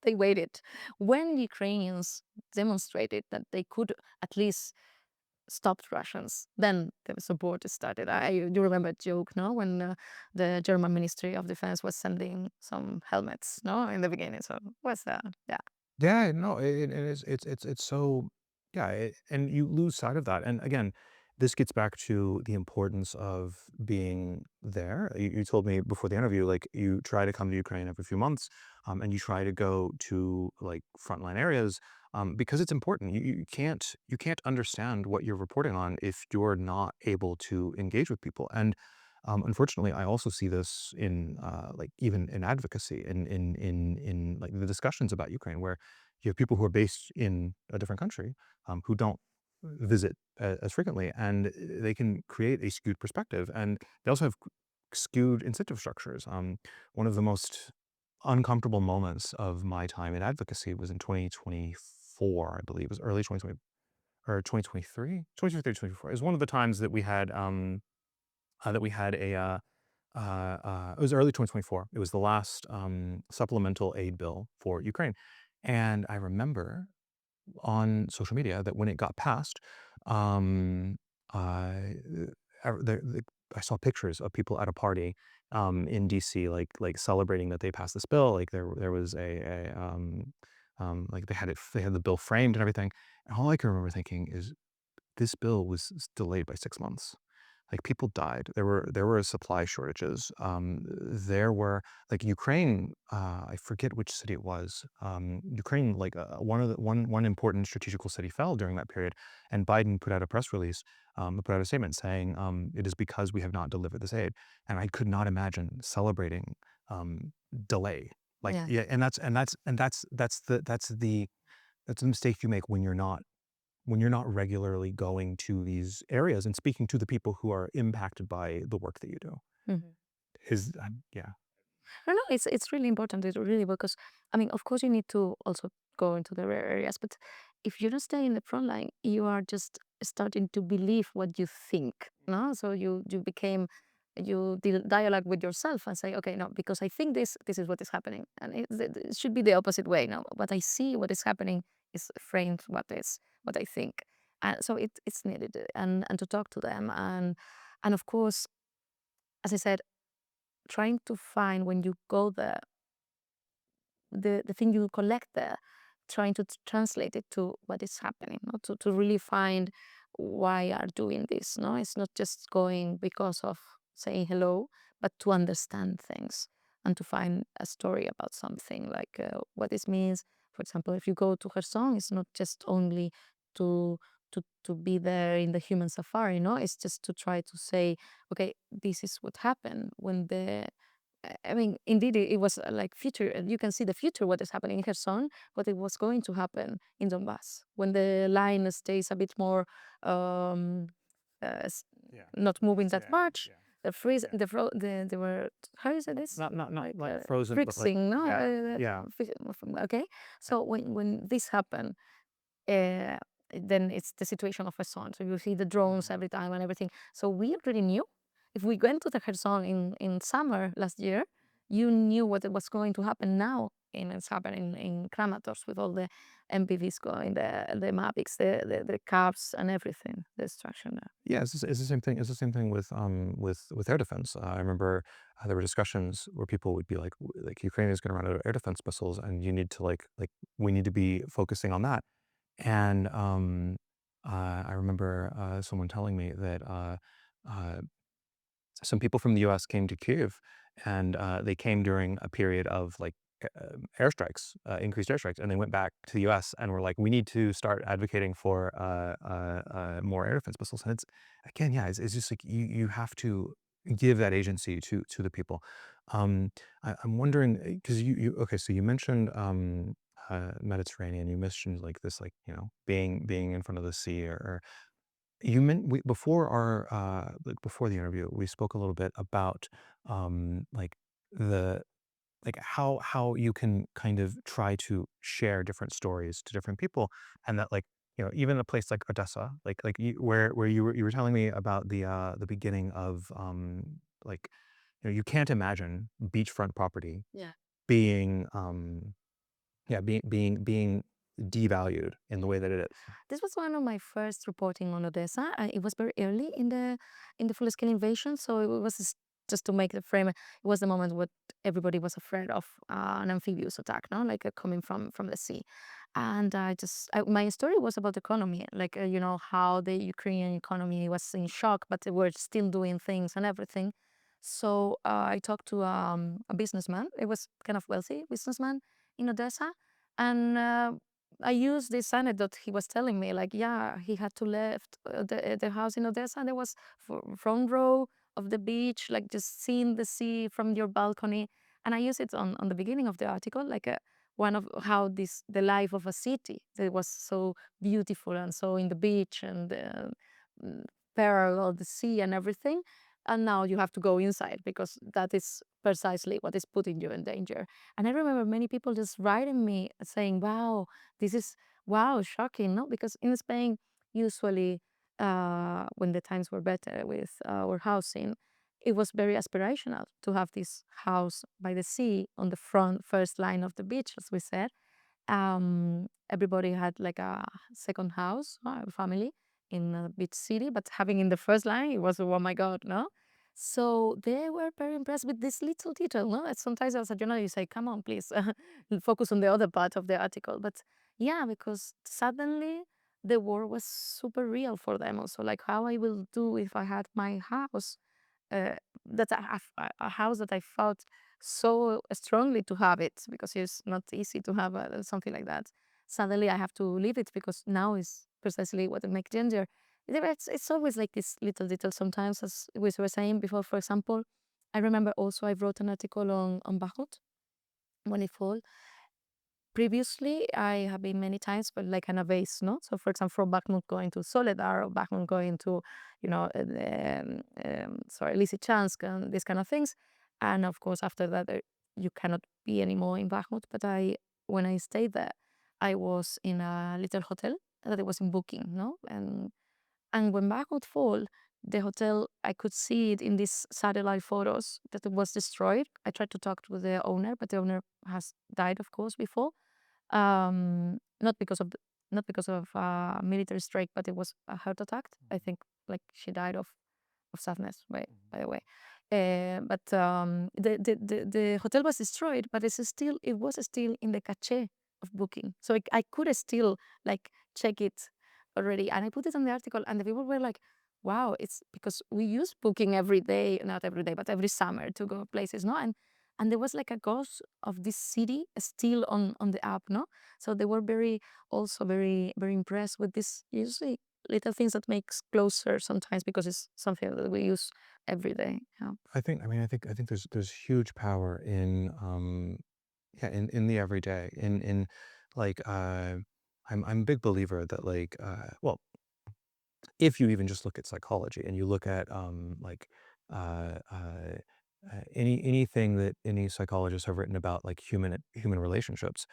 they waited. When the Ukrainians demonstrated that they could at least stop Russians, then the support started. I do remember a joke, no, when the German Ministry of Defense was sending some helmets, no, in the beginning. So what's that? Yeah. Yeah, no, it is. It's so yeah, and you lose sight of that. And again, this gets back to the importance of being there. You told me before the interview, like you try to come to Ukraine every few months, and you try to go to like frontline areas, because it's important. You can't understand what you're reporting on if you're not able to engage with people. And unfortunately, I also see this in like even in advocacy in like the discussions about Ukraine, where you have people who are based in a different country, who don't visit as frequently, and they can create a skewed perspective, and they also have skewed incentive structures. One of the most uncomfortable moments of my time in advocacy was in 2024, I believe. It was early 2020 or 2023, 2023, 2024. It was one of the times that we had it was early 2024. It was the last supplemental aid bill for Ukraine. And I remember on social media that when it got passed, um, I, I saw pictures of people at a party in DC, like celebrating that they passed this bill. Like there was like they had the bill framed and everything. And all I can remember thinking is this bill was delayed by 6 months. Like people died. There were supply shortages. There were like Ukraine. I forget which city it was. Ukraine, like one important strategical city fell during that period, and Biden put out a press release, put out a statement saying it is because we have not delivered this aid. And I could not imagine celebrating delay. Like Yeah. yeah, and that's the mistake you make when you're not when you're not regularly going to these areas and speaking to the people who are impacted by the work that you do? Mhm. Yeah. No, no, it's really important. It's really because I mean, of course, you need to also go into the rare areas, but if you don't stay in the front line, you are just starting to believe what you think. No, so you became dialogue with yourself and say, okay, no, because I think this is what is happening, and it should be the opposite way. No, what I see, what is happening, is framed what I think, and so it's needed, and to talk to them, and of course, as I said, trying to find when you go there the thing you collect there, trying to translate it to what is happening, no? To really find why you are doing this. No, it's not just going because of saying hello, but to understand things and to find a story about something, like what this means. For example, if you go to Kherson, it's not just only to to be there in the human safari. No, it's just to try to say, okay, this is what happened when the I mean, indeed, it was like future. You can see the future, what is happening in Kherson, what it was going to happen in Donbass when the line stays a bit more um, uh, s- Yeah. not moving that Yeah. much. Yeah. The freeze, Yeah. they were how is it this Not like like frozen, but like, freezing, no? yeah. Yeah. Okay. So when this happened, uh, then it's the situation of Kherson. So you see the drones Mhm. every time and everything. So we already knew. If we went to the Kherson in summer last year, you knew what it was going to happen now. And it's happening in Kramatorsk with all the MPVs going, the Mavics, the cars and everything, the destruction there. Yeah, it's the same thing. It's the same thing with air defense. I remember there were discussions where people would be like Ukraine is going to run out of air defense missiles, and you need to we need to be focusing on that. And I remember someone telling me that uh, some people from the U.S. came to Kyiv, and they came during a period of airstrikes, increased airstrikes, and they went back to the U.S. and were like, "We need to start advocating for more air defense missiles." And it's again, yeah, it's just like you have to give that agency to the people. I'm wondering because you okay, so you mentioned Mediterranean, you mentioned like this, being in front of the sea, or before before the interview, we spoke a little bit about like the how you can kind of try to share different stories to different people, and that even a place like Odessa, where you were telling me about the beginning of you can't imagine beachfront property Yeah. being yeah being devalued in the way that it is. This was one of my first reporting on Odessa. It was very early in the full scale invasion, so it was just to make the frame. It was the moment what everybody was afraid of an amphibious attack, no, like coming from the sea. And my story was about economy, like how the Ukrainian economy was in shock, but they were still doing things and everything. So I talked to a businessman. It was kind of wealthy businessman in Odessa, and I used this anecdote he was telling me, like, yeah, he had to left the house in Odessa. There was front row of the beach, like just seeing the sea from your balcony. And I use it on the beginning of the article, like one of how the life of a city that was so beautiful and so in the beach and mm, parallel the sea and everything. And now you have to go inside because that is precisely what is putting you in danger. And I remember many people just writing me saying, wow, this is wow, shocking, no? Because in Spain, usually when the times were better with our housing, it was very aspirational to have this house by the sea on the front first line of the beach, as we said. Everybody had like a second house, family in a big city, but having in the first line, it was oh my god, no. So they were very impressed with this little detail, no. And sometimes as a journalist, you say, "Come on, please, focus on the other part of the article." But yeah, because suddenly the war was super real for them. Also, like how I will do if I had my house uh, that a house that I felt so strongly to have it because it's not easy to have something like that. Suddenly I have to leave it because now is precisely what makes danger. It's always like this little detail sometimes, as we were saying before. For example, I remember also I wrote an article on Bahut when it fall. previously, I have been many times, but like on a base, no? So, for example, from Bakhmut going to Soledar or Bakhmut going to, sorry, Lysychansk and these kind of things. And of course, after that, you cannot be anymore in Bakhmut. But when I stayed there, I was in a little hotel that it was in booking, no? And when Bakhmut fall, the hotel, I could see it in these satellite photos that it was destroyed. I tried to talk to the owner, but the owner has died, of course, before. Not because of not because of military strike, but it was a heart attack. I think like she died of sadness, by the way. But the hotel was destroyed, but it was still in the cache of booking, so I could still like check it already, and I put it on the article, and the people were like, "Wow, it's because we use booking every day, not every day, but every summer to go places, no?" And there was like a ghost of this city still on the app, no? So they were very impressed with this usually little things that makes closer sometimes because it's something that we use every day. Yeah. I think there's huge power in yeah, in the everyday, in like I'm a big believer that like well, if you even just look at psychology and you look at anything that any psychologists have written about like human relationships,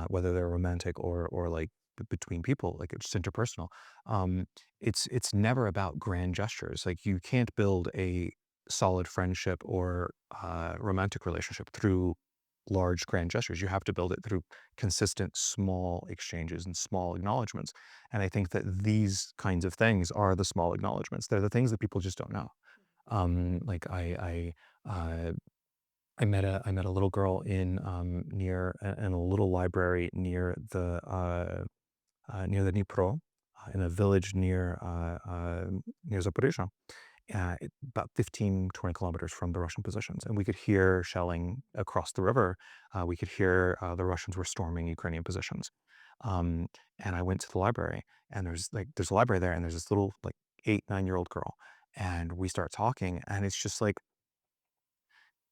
whether they're romantic or like between people, like it's interpersonal, it's never about grand gestures. Like you can't build a solid friendship or romantic relationship through large grand gestures. You have to build it through consistent small exchanges and small acknowledgments. And I think that these kinds of things are the small acknowledgments. They're the things that people just don't know. Like uh, I met a little girl in in a little library near the Dnipro, in a village near Zaporizhzhia, about 15, 20 kilometers from the Russian positions. And we could hear shelling across the river. We could hear the Russians were storming Ukrainian positions. Um, and I went to the library, and there's a library there, and there's this little like 8, 9 year old girl, and we start talking, and it's just like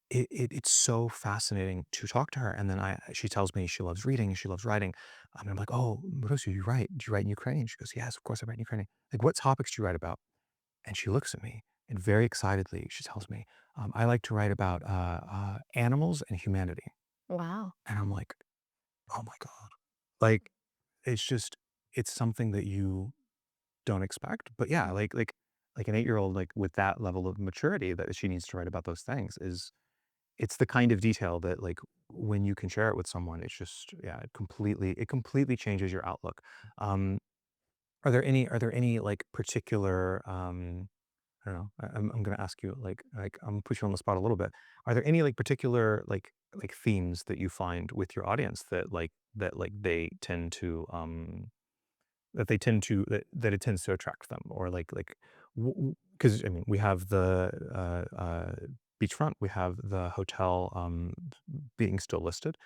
it's so fascinating to talk to her. And then she tells me she loves reading and she loves writing. And I'm like, oh, Marusia, you write? Do you write in Ukrainian? She goes, yes, of course I write in Ukrainian. Like, what topics do you write about? And she looks at me and very excitedly, she tells me, I like to write about animals and humanity. Wow. And I'm like, oh my God. Like, it's just, it's something that you don't expect. But yeah, like an 8 year old, like with that level of maturity that she needs to write about those things it's the kind of detail that like when you can share it with someone, it's just, yeah, it completely changes your outlook. Um, are there any like particular, I don't know. I'm gonna ask you like I'm gonna put you on the spot a little bit. Are there any like particular like themes that you find with your audience that like they tend to that it tends to attract them, or like because I mean we have the beachfront, we have the hotel being still listed.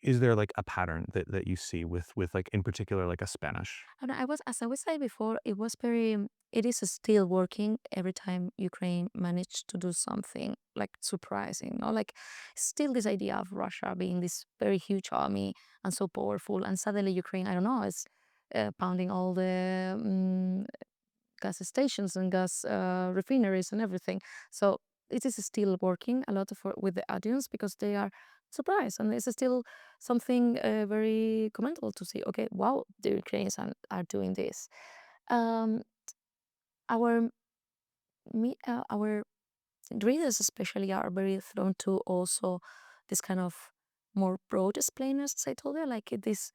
Is there like a pattern that you see with like in particular like a Spanish? And as I was saying before, it is still working every time Ukraine managed to do something like surprising, no? Like still this idea of Russia being this very huge army and so powerful, and suddenly Ukraine, I don't know, is pounding all the gas stations and gas refineries and everything. So it is still working a lot with the audience because they are surprised, and it's still something very commendable to see. Okay, wow, the Ukrainians are doing this. Um, our our readers especially are very thrown to also this kind of more broad explainers, as I told you, like this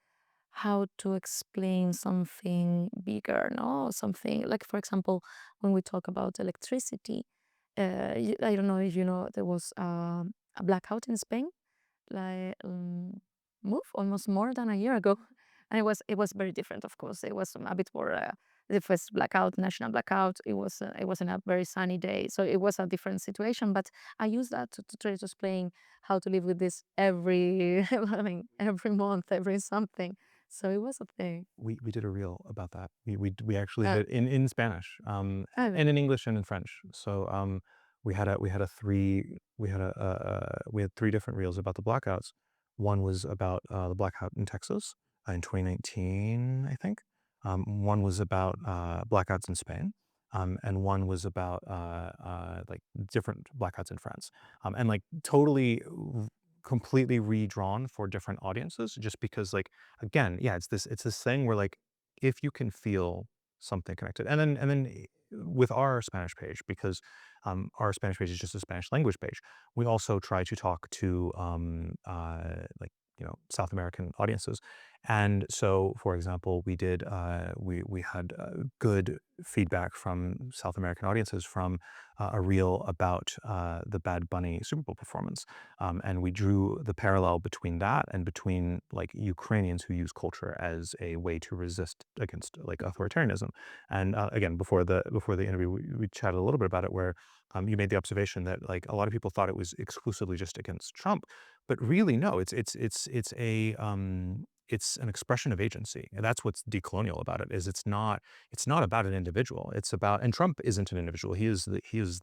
how to explain something bigger, no? Something like, for example, when we talk about electricity, I don't know if you know, there was a blackout in Spain like move almost more than a year ago, and it was very different. Of course, it was a bit more the first blackout, national blackout. It wasn't a very sunny day, so it was a different situation. But I use that to try to explain how to live with this every I mean every month, every something. So it was a thing. We did a reel about that. We actually Uh, did in Spanish, I and in English and in French. So we had 3 different reels about the blackouts. One was about the blackout in Texas in 2019, I think. One was about blackouts in Spain. And one was about like different blackouts in France, and like totally completely redrawn for different audiences, just because like again, yeah, it's this thing where like if you can feel something connected, and then with our Spanish page, because our Spanish page is just a Spanish language page, we also try to talk to like South American audiences. And so, for example, we had good feedback from South American audiences from a reel about the Bad Bunny Super Bowl performance, and we drew the parallel between that and between like Ukrainians who use culture as a way to resist against like authoritarianism. And again, before the interview, we chatted a little bit about it, where you made the observation that like a lot of people thought it was exclusively just against Trump, but really no, it's an expression of agency, and that's what's decolonial about it. Is it's not about an individual. It's about, and Trump isn't an individual. He is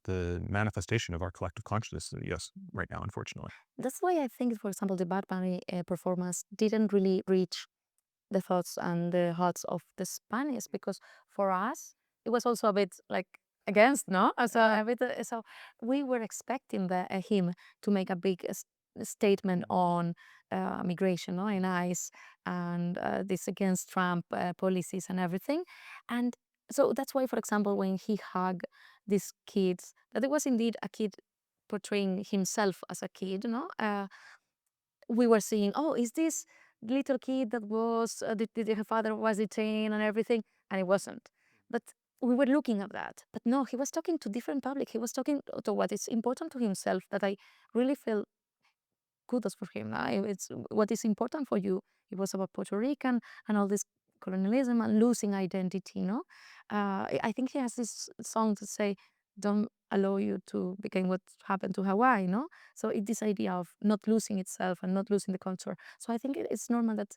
the manifestation of our collective consciousness in the U.S. right now, unfortunately. That's why I think, for example, the Bad Bunny performance didn't really reach the thoughts and the hearts of the Spanish, because for us it was also a bit like against, no? So a bit, so we were expecting him to make a big statement on migration, no, in ICE, and this against Trump policies and everything. And so that's why, for example, when he hugged these kids, that it was indeed a kid portraying himself as a kid, no? We were seeing, oh, is this little kid that was, her father was detained and everything? And it wasn't. But we were looking at that. But no, he was talking to different public. He was talking to what is important to himself, that I really feel kudos for him. It's what is important for you. It was about Puerto Rican and all this colonialism and losing identity. No, I think he has this song to say, "Don't allow you to become what happened to Hawaii." No, so this idea of not losing itself and not losing the culture. So I think it's normal that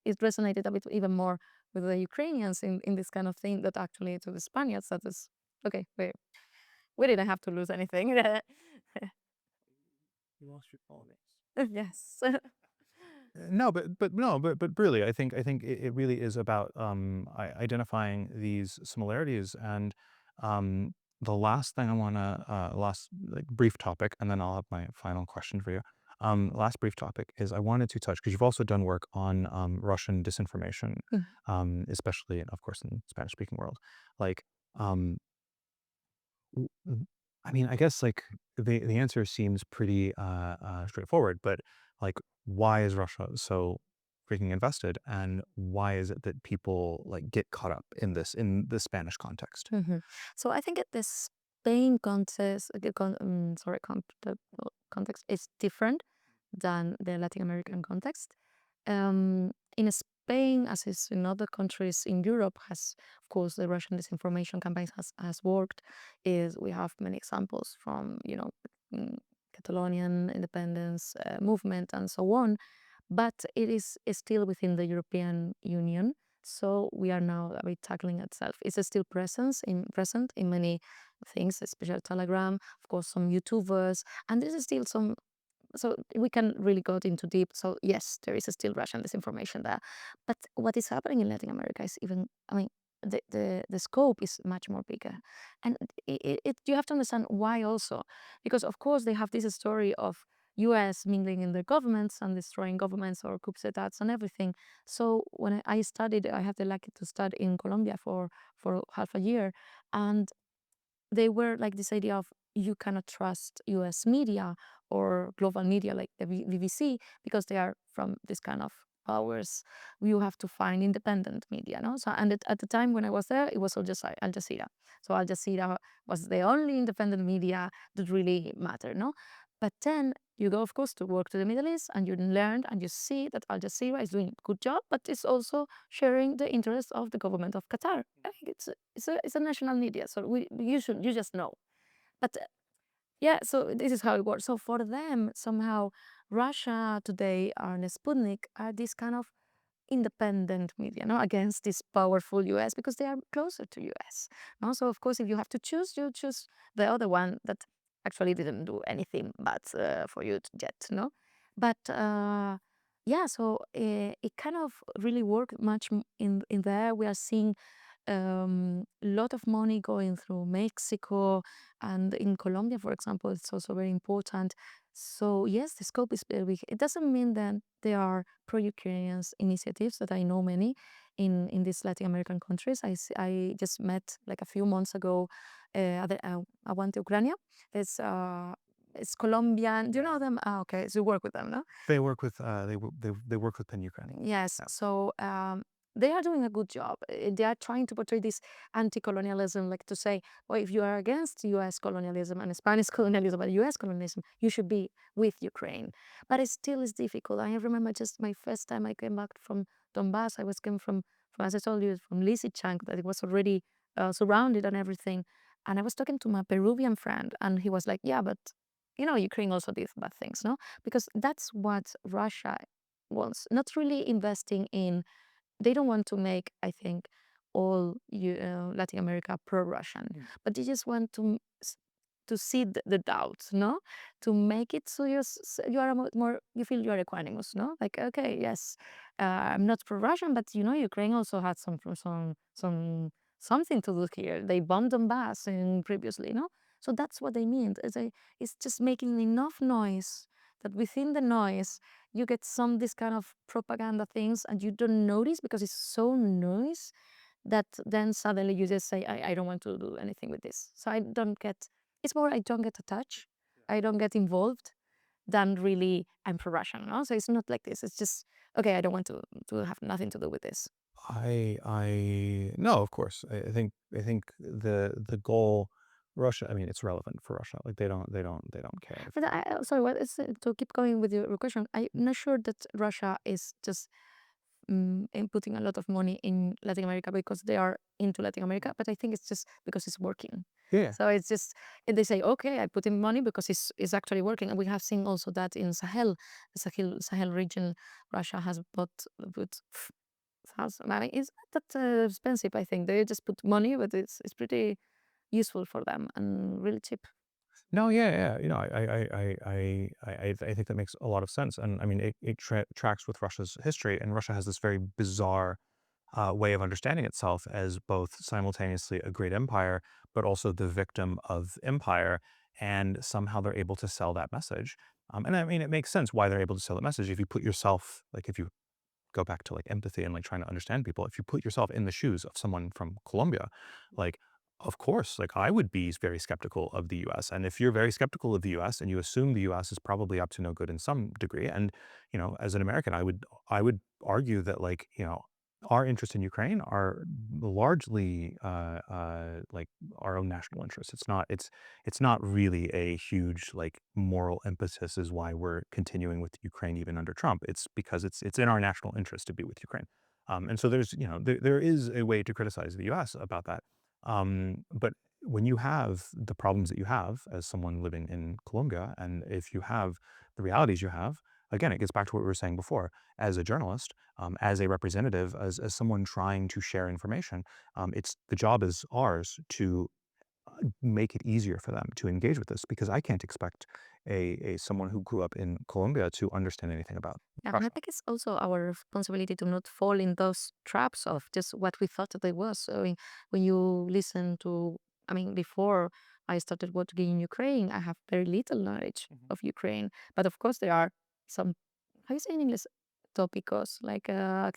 it resonated a bit even more with the Ukrainians in this kind of thing, that actually to the Spaniards that is okay. We didn't have to lose anything. You lost your politics. Yes. No, but really, I think it really is about identifying these similarities. And the last thing I want to last like brief topic, and then I'll have my final question for you. Last brief topic is I wanted to touch, because you've also done work on Russian disinformation, especially, of course, in Spanish speaking world. Like, um, I mean, I guess like the answer seems pretty straightforward, but like, why is Russia so freaking invested, and why is it that people like get caught up in the Spanish context? Mhm. So I think the Spain context, the context is different than the Latin American context. In Spain, as is in other countries in Europe, has of course the Russian disinformation campaigns has worked. Is we have many examples from mm, Catalonian independence movement and so on, but is still within the European Union. So we are now a bit tackling itself. It's still present in many things, especially Telegram, of course, some YouTubers, and there's still some. So we can really go into deep. So yes, there is still Russian disinformation there, but what is happening in Latin America is even. I mean, the scope is much more bigger, and you have to understand why also, because of course they have this story of US mingling in their governments and destroying governments or coup d'etats and everything. So when I studied, I had the lucky to study in Colombia for half a year, and they were like this idea of you cannot trust US media or global media like the BBC, because they are from this kind of powers. You have to find independent media, no? So and at the time when I was there, it was all just Al Jazeera. So Al Jazeera was the only independent media that really mattered, no? But then you go, of course, to work to the Middle East, and you learn and you see that Al Jazeera is doing a good job, but it's also sharing the interests of the government of Qatar. I think it's a national media, so you just know. But yeah, so this is how it works. So for them, somehow, Russia today and Sputnik are this kind of independent media, no, against this powerful US, because they are closer to US. No? So of course, if you have to choose, you choose the other one that actually didn't do anything bad for you to get, no. But yeah, so it kind of really worked much in there. We are seeing lot of money going through Mexico and in Colombia, for example, it's also very important. So yes, the scope is very big. It doesn't mean that there are pro-Ukrainian initiatives that I know many in these Latin American countries. I just met like a few months ago. I went to Ukraine. It's it's Colombian. Do you know them? Ah, okay. So you work with them, no? They work with they work with Penn Ukraine. Yes. Yeah. So they are doing a good job. They are trying to portray this anti-colonialism, like to say, well, if you are against U.S. colonialism and Spanish colonialism and U.S. colonialism, you should be with Ukraine. But it still is difficult. I remember just my first time I came back from Donbass. I was came from as I told you, from Lysychansk, that it was already surrounded and everything. And I was talking to my Peruvian friend, and he was like, "Yeah, but Ukraine also did bad things, no? Because that's what Russia wants, not really investing in, they don't want to make, I think, all Latin America pro-Russian, but they just want to see the doubts, no? To make it so you are a more, you feel you are equanimous, no? Like, okay, yes, I'm not pro-Russian, but Ukraine also had something to do here. They bombed Donbass in previously, no? So that's what they mean. It's just making enough noise that within the noise you get some this kind of propaganda things and you don't notice because it's so noise that then suddenly you just say, I don't want to do anything with this. So I don't get, it's more I don't get attached, I don't get involved than really I'm pro-Russian. No? So it's not like this. It's just, okay, I don't want to have nothing to do with this. I no, of course. I think the goal, Russia. I mean, it's relevant for Russia. Like they don't care. But sorry, what is to keep going with your question? I'm not sure that Russia is just in putting a lot of money in Latin America because they are into Latin America, but I think it's just because it's working. Yeah. So it's just they say, okay, I put in money because it's actually working, and we have seen also that in the Sahel region, Russia has put thousand. I mean, it's not that expensive. I think they just put money, but it's pretty useful for them and really cheap. No, yeah, yeah. I think that makes a lot of sense, and I mean, it tracks with Russia's history, and Russia has this very bizarre way of understanding itself as both simultaneously a great empire, but also the victim of empire, and somehow they're able to sell that message. And I mean, it makes sense why they're able to sell that message. If you put yourself, like, if you go back to like empathy and like trying to understand people, if you put yourself in the shoes of someone from Colombia, like, of course, like I would be very skeptical of the US. And if you're very skeptical of the US and you assume the US is probably up to no good in some degree, and as an American, I would argue that, like, our interest in Ukraine are largely like our own national interests. It's not really a huge, like, moral impetus is why we're continuing with Ukraine even under Trump. It's because it's in our national interest to be with Ukraine. And so there is a way to criticize the U.S. about that. But when you have the problems that you have as someone living in Colombia, and if you have the realities you have, again, it gets back to what we were saying before. As a journalist, as a representative, as someone trying to share information, it's the job is ours to make it easier for them to engage with this, because I can't expect a someone who grew up in Colombia to understand anything about Yeah, and I Russia. think it's also our responsibility to not fall in those traps of just what we thought that it was. So when you listen to, I mean, before I started working in Ukraine, I have very little knowledge Mhm. of Ukraine. But of course, there are some, how you say in English, topicos, like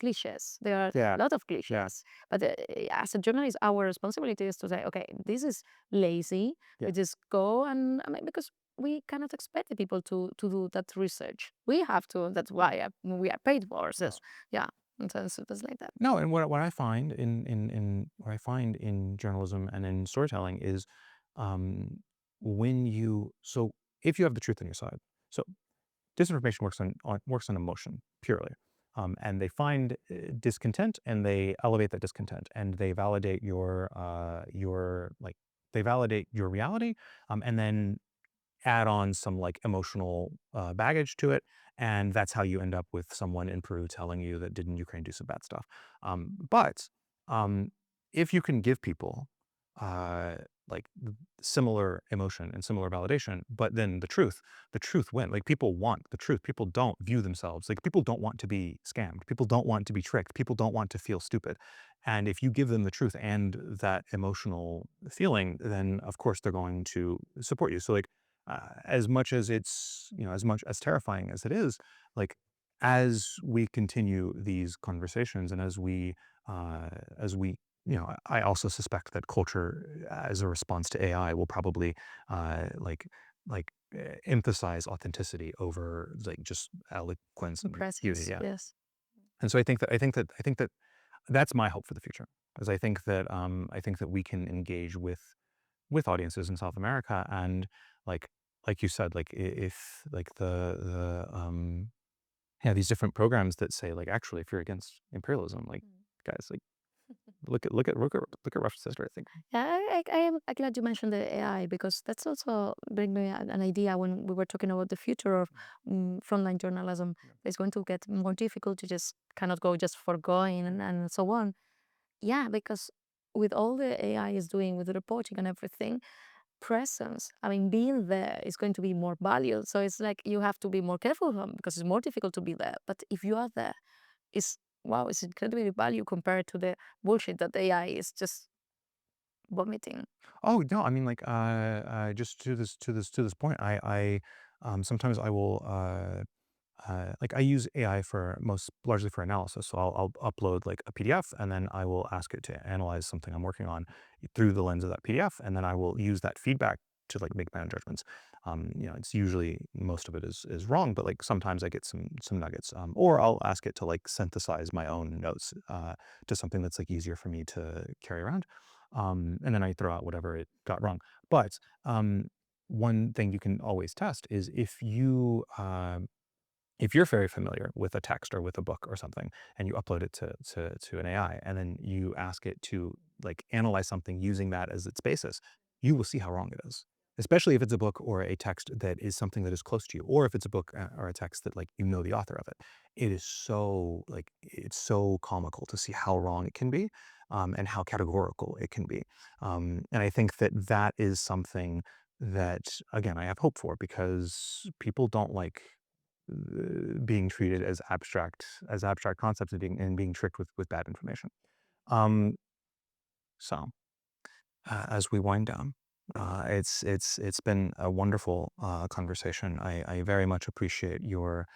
cliches. There are a Yeah, lot of yeah, cliches. But as a journalist, our responsibility is to say, okay, this is lazy. yeah. We just go and, I mean, because we cannot expect the people to do that research. We have to. That's why we are paid for. So Yes. yeah, and so it's like that. No, and what I find in what I find in journalism and in storytelling is, um, when you so if you have the truth on your side, so disinformation works on emotion purely. And they find discontent, and they elevate that discontent, and they validate your like they validate your reality, and then add on some, like, emotional baggage to it, and that's how you end up with someone in Peru telling you that didn't Ukraine do some bad stuff. But if you can give people uh, like similar emotion and similar validation, but then the truth win. Like people want the truth. People don't view themselves like people don't want to be scammed. People don't want to be tricked. People don't want to feel stupid. And if you give them the truth and that emotional feeling, then of course they're going to support you. So like as much as it's as much as terrifying like as we continue these conversations and as we I also suspect that culture as a response to AI will probably emphasize authenticity over like just eloquence and beauty. Presence, Yeah. yes. And so I think that that's my hope for the future. Is I think that we can engage with audiences in South America and like like you said, like if like the yeah, these different programs that say like actually if you're against imperialism, like guys, like look at Russia's history, I think. Yeah, I am glad you mentioned the AI because that's also bring me an idea when we were talking about the future of frontline journalism. Yeah. It's going to get more difficult to just cannot go just for going and so on. Yeah, because with all the AI is doing with the reporting and everything, presence, I mean, being there is going to be more valued. So it's like you have to be more careful because it's more difficult to be there. But if you are there, it's wow, it's incredibly value compared to the bullshit that AI is just vomiting. Oh, no, I mean, like, just to this point, sometimes I will, like, I use AI for most largely for analysis. So I'll upload like a PDF, and then I will ask it to analyze something I'm working on through the lens of that PDF, and then I will use that feedback to like make my own judgments. It's usually most of it is wrong, but like sometimes I get some nuggets. Or I'll ask it to like synthesize my own notes to something that's like easier for me to carry around. And then I throw out whatever it got wrong. But one thing you can always test is if you're very familiar with a text or with a book or something, and you upload it to an AI, and then you ask it to like analyze something using that as its basis, you will see how wrong it is. Especially if it's a book or a text that is something that is close to you, or if it's a book or a text that like the author of it. It is so like it's so comical to see how wrong it can be, and how categorical it can be. And I think that that is something that again I have hope for because people don't like being treated as abstract concepts and being tricked with bad information. Um, so as we wind down, it's been a wonderful conversation. I very much appreciate your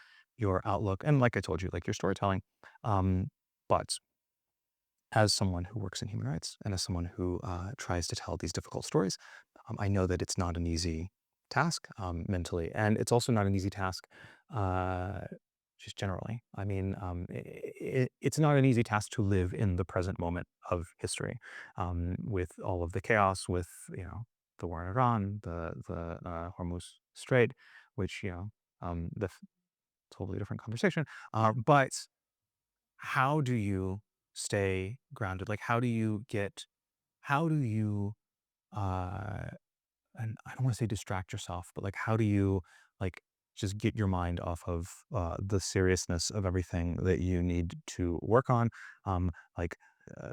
outlook and like I told you, like your storytelling. Um, but as someone who works in human rights and as someone who tries to tell these difficult stories, I know that it's not an easy task mentally, and it's also not an easy task uh, just generally. I mean, it's not an easy task to live in the present moment of history with all of the chaos, with the war in Iran, the Hormuz Strait, which the totally different conversation. But how do you stay grounded? Like, how do you, uh, and I don't want to say distract yourself, but like, how do you like just get your mind off of the seriousness of everything that you need to work on? Like,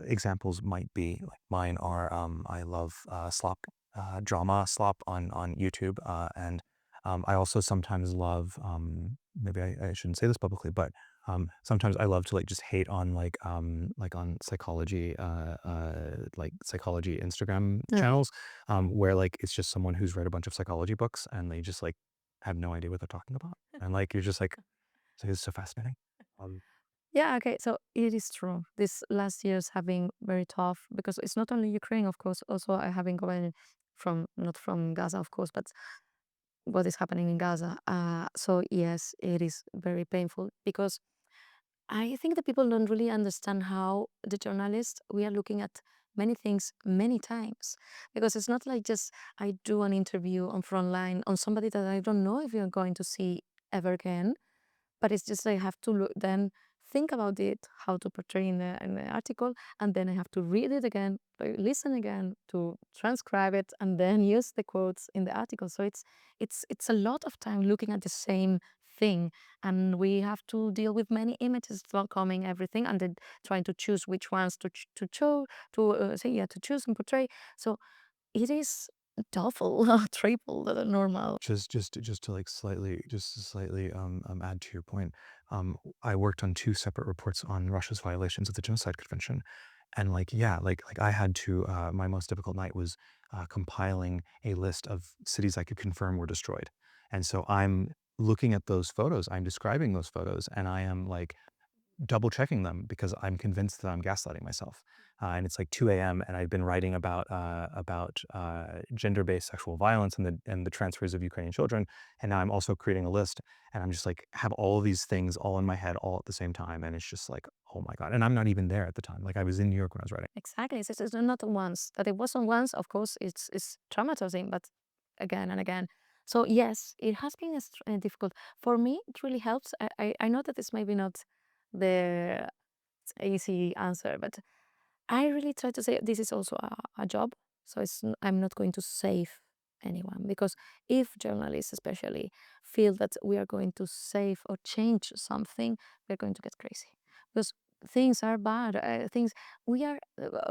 examples might be like mine are, I love slop drama slop on YouTube, and I also sometimes love, maybe I shouldn't say this publicly, but sometimes I love to like just hate on like on psychology like psychology Instagram Yeah. channels where like it's just someone who's read a bunch of psychology books and they just like have no idea what they're talking about. And like you're just like it's so fascinating. Um, Yeah, okay. So it is true. These last years have been very tough because it's not only Ukraine, of course, also I have been going from not from Gaza, of course, but what is happening in Gaza. So yes, it is very painful because I think that people don't really understand how the journalists we are looking at many things many times because it's not like just I do an interview on frontline on somebody that I don't know if you're going to see ever again, but it's just I have to look, then think about it, how to portray in the article, and then I have to read it again, listen again, to transcribe it, and then use the quotes in the article. So it's a lot of time looking at the same thing, and we have to deal with many images coming, everything, and then trying to choose which ones to to show, to say yeah, to choose and portray. So it is double, triple the normal. Just to like slightly add to your point, I worked on two separate reports on Russia's violations of the Genocide Convention, and like yeah, like I had to. My most difficult night was compiling a list of cities I could confirm were destroyed, and so I'm looking at those photos, I'm describing those photos, and I am like double checking them because I'm convinced that I'm gaslighting myself. And it's like 2 a.m. and I've been writing about gender-based sexual violence and the transfers of Ukrainian children. And now I'm also creating a list, and I'm just like have all of these things all in my head all at the same time, and it's just like, oh my god! And I'm not even there at the time. Like I was in New York when I was writing. Exactly. It's not once. That it wasn't once, of course, it's traumatizing, but again and again. So yes, it has been difficult. For me, it really helps. I know that this may be not the easy answer, but I really try to say this is also a job. So I'm not going to save anyone, because if journalists especially feel that we are going to save or change something, we're going to get crazy, because things are bad. Things we are.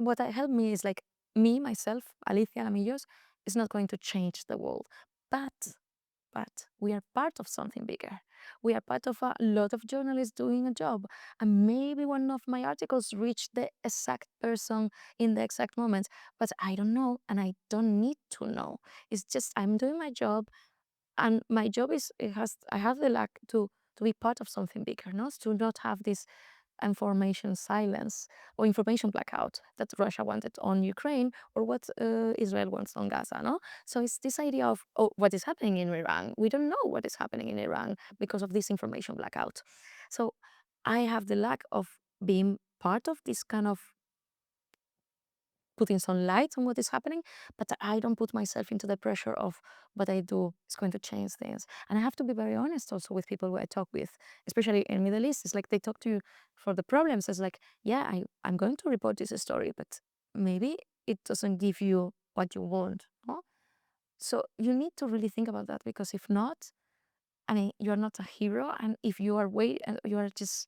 What helped me is like me myself, Alicia Alamillos, is not going to change the world, but we are part of something bigger. We are part of a lot of journalists doing a job. And maybe one of my articles reached the exact person in the exact moment, but I don't know and I don't need to know. It's just I'm doing my job, and my job is I have the luck to be part of something bigger, not to not have this information silence or information blackout that Russia wanted on Ukraine, or what Israel wants on Gaza. No, so it's this idea of, oh, what is happening in Iran. We don't know what is happening in Iran because of this information blackout. So I have the luck of being part of this kind of putting some light on what is happening, but I don't put myself into the pressure of what I do is going to change things. And I have to be very honest also with people who I talk with, especially in Middle East. It's like they talk to you for the problems. It's like, yeah, I'm going to report this story, but maybe it doesn't give you what you want. No? So you need to really think about that, because if not, I mean, you're not a hero, and if you are you are just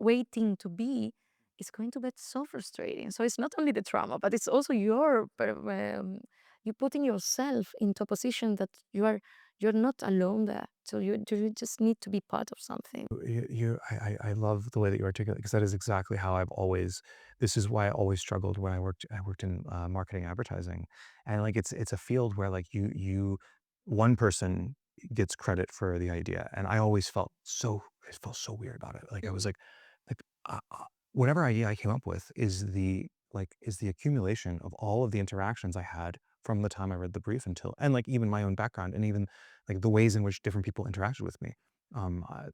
waiting to be, it's going to be so frustrating. So it's not only the trauma, but it's also you putting yourself into a position that you're not alone there. So you just need to be part of something. I love the way that you articulate, because that is exactly how I've always. This is why I always struggled when I worked in marketing advertising, and like it's a field where like one person gets credit for the idea, and I always felt so weird about it. Like I was like whatever idea I came up with is the accumulation of all of the interactions I had from the time I read the brief until, and like even my own background, and even like the ways in which different people interacted with me. Um, uh,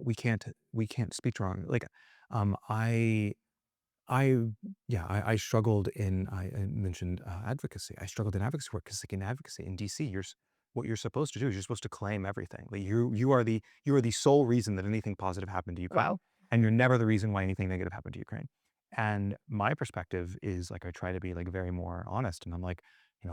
we can't speak wrong. Like, I I yeah, I struggled in I mentioned, advocacy. I struggled in advocacy work because, like, in advocacy in DC, what you're supposed to do is you're supposed to claim everything. Like, you are the sole reason that anything positive happened to Ukraine, Wow. and you're never the reason why anything negative happened to Ukraine. And my perspective is, like, I try to be, like, very more honest, and I'm like,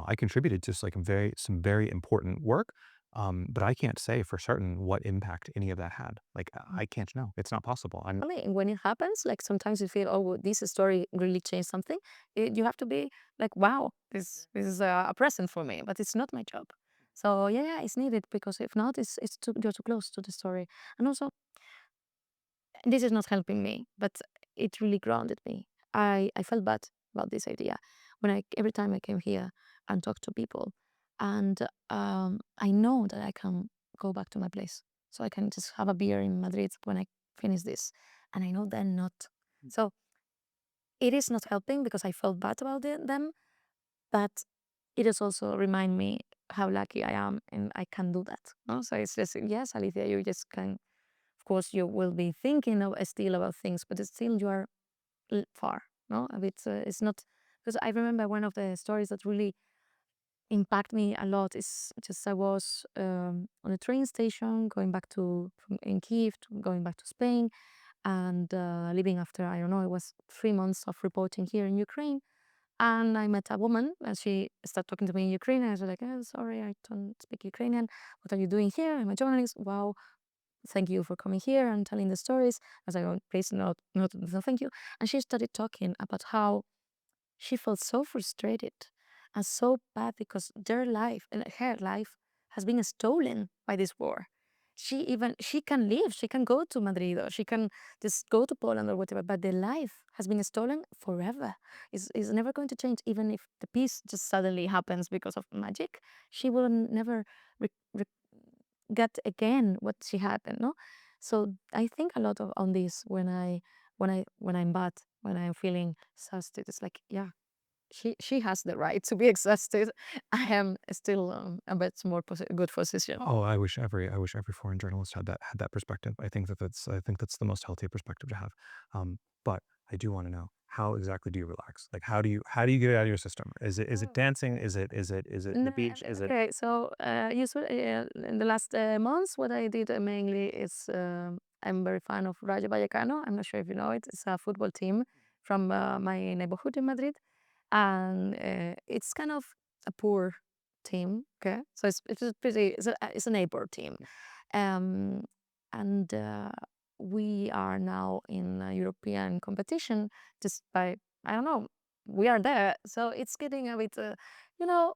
I contributed to some very important work, but I can't say for certain what impact any of that had. Like, I can't know. It's not possible. I'm I mean, when it happens, like sometimes you feel, oh, well, this story really changed something. You have to be like, wow, this is a present for me, but it's not my job. So yeah, it's needed, because if not, you're too close to the story. And also, this is not helping me, but it really grounded me. I felt bad about this idea when every time I came here and talked to people, and I know that I can go back to my place, so I can just have a beer in Madrid when I finish this, and I know they're not. So it is not helping because I felt bad about them, but it is also remind me how lucky I am and I can do that. No? So it's just, yes, Alicia, you just can, of course, you will be thinking still about things, but it's still you are far. No, a bit. It's not, because I remember one of the stories that really impact me a lot is just I was on a train station going back from in Kiev going back to Spain, and leaving after, I don't know, it was 3 months of reporting here in Ukraine. And I met a woman, and she started talking to me in Ukrainian. I was like, oh, sorry, I don't speak Ukrainian. What are you doing here? I'm a journalist. Wow, thank you for coming here and telling the stories. I was like, oh, please, no, thank you. And she started talking about how she felt so frustrated and so bad because their life and her life has been stolen by this war. She can leave, she can go to Madrid, or she can just go to Poland or whatever, but the life has been stolen forever. Is never going to change. Even if the peace just suddenly happens because of magic, she will never re- re- get again what she had, no? So I think a lot of on this when I'm bad, when I'm feeling exhausted. It's like, yeah, she has the right to be exhausted. I am still a bit more good position. Oh, I wish every foreign journalist had that perspective. I think that's the most healthy perspective to have. But I do want to know, how exactly do you relax? Like, how do you get it out of your system? Is it dancing? Is it the No, beach? Is it okay, so usually in the last months, what I did mainly is I'm very fan of Rayo Vallecano. I'm not sure if you know it. It's a football team from my neighborhood in Madrid, and it's kind of a poor team. Okay, so it's a neighbor team, um, and we are now in a European competition. Just by I don't know, we are there, so it's getting a bit. You know,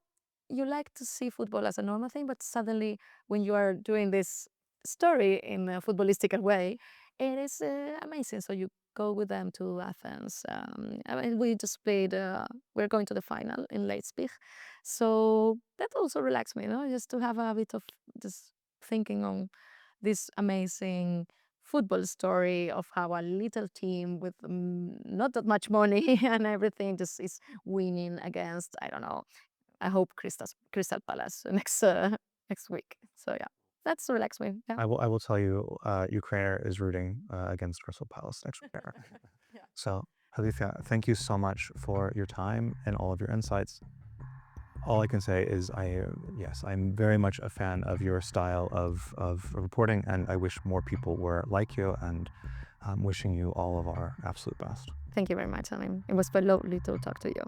you like to see football as a normal thing, but suddenly when you are doing this story in a footballistic way, it is amazing. So you go with them to Athens. I mean, we just played. We're going to the final in Leipzig, so that also relaxed me. Just to have a bit of just thinking on this amazing football story of how a little team with not that much money and everything just is winning against, I don't know, I hope Crystal Palace next week. So yeah, that's relax me. Yeah. I will tell you, Ukraine is rooting against Crystal Palace next year. Yeah. So, Alicia, thank you so much for your time and all of your insights. All I can say is yes, I'm very much a fan of your style of reporting, and I wish more people were like you, and I'm wishing you all of our absolute best. Thank you very much. I mean, it was very lovely to talk to you.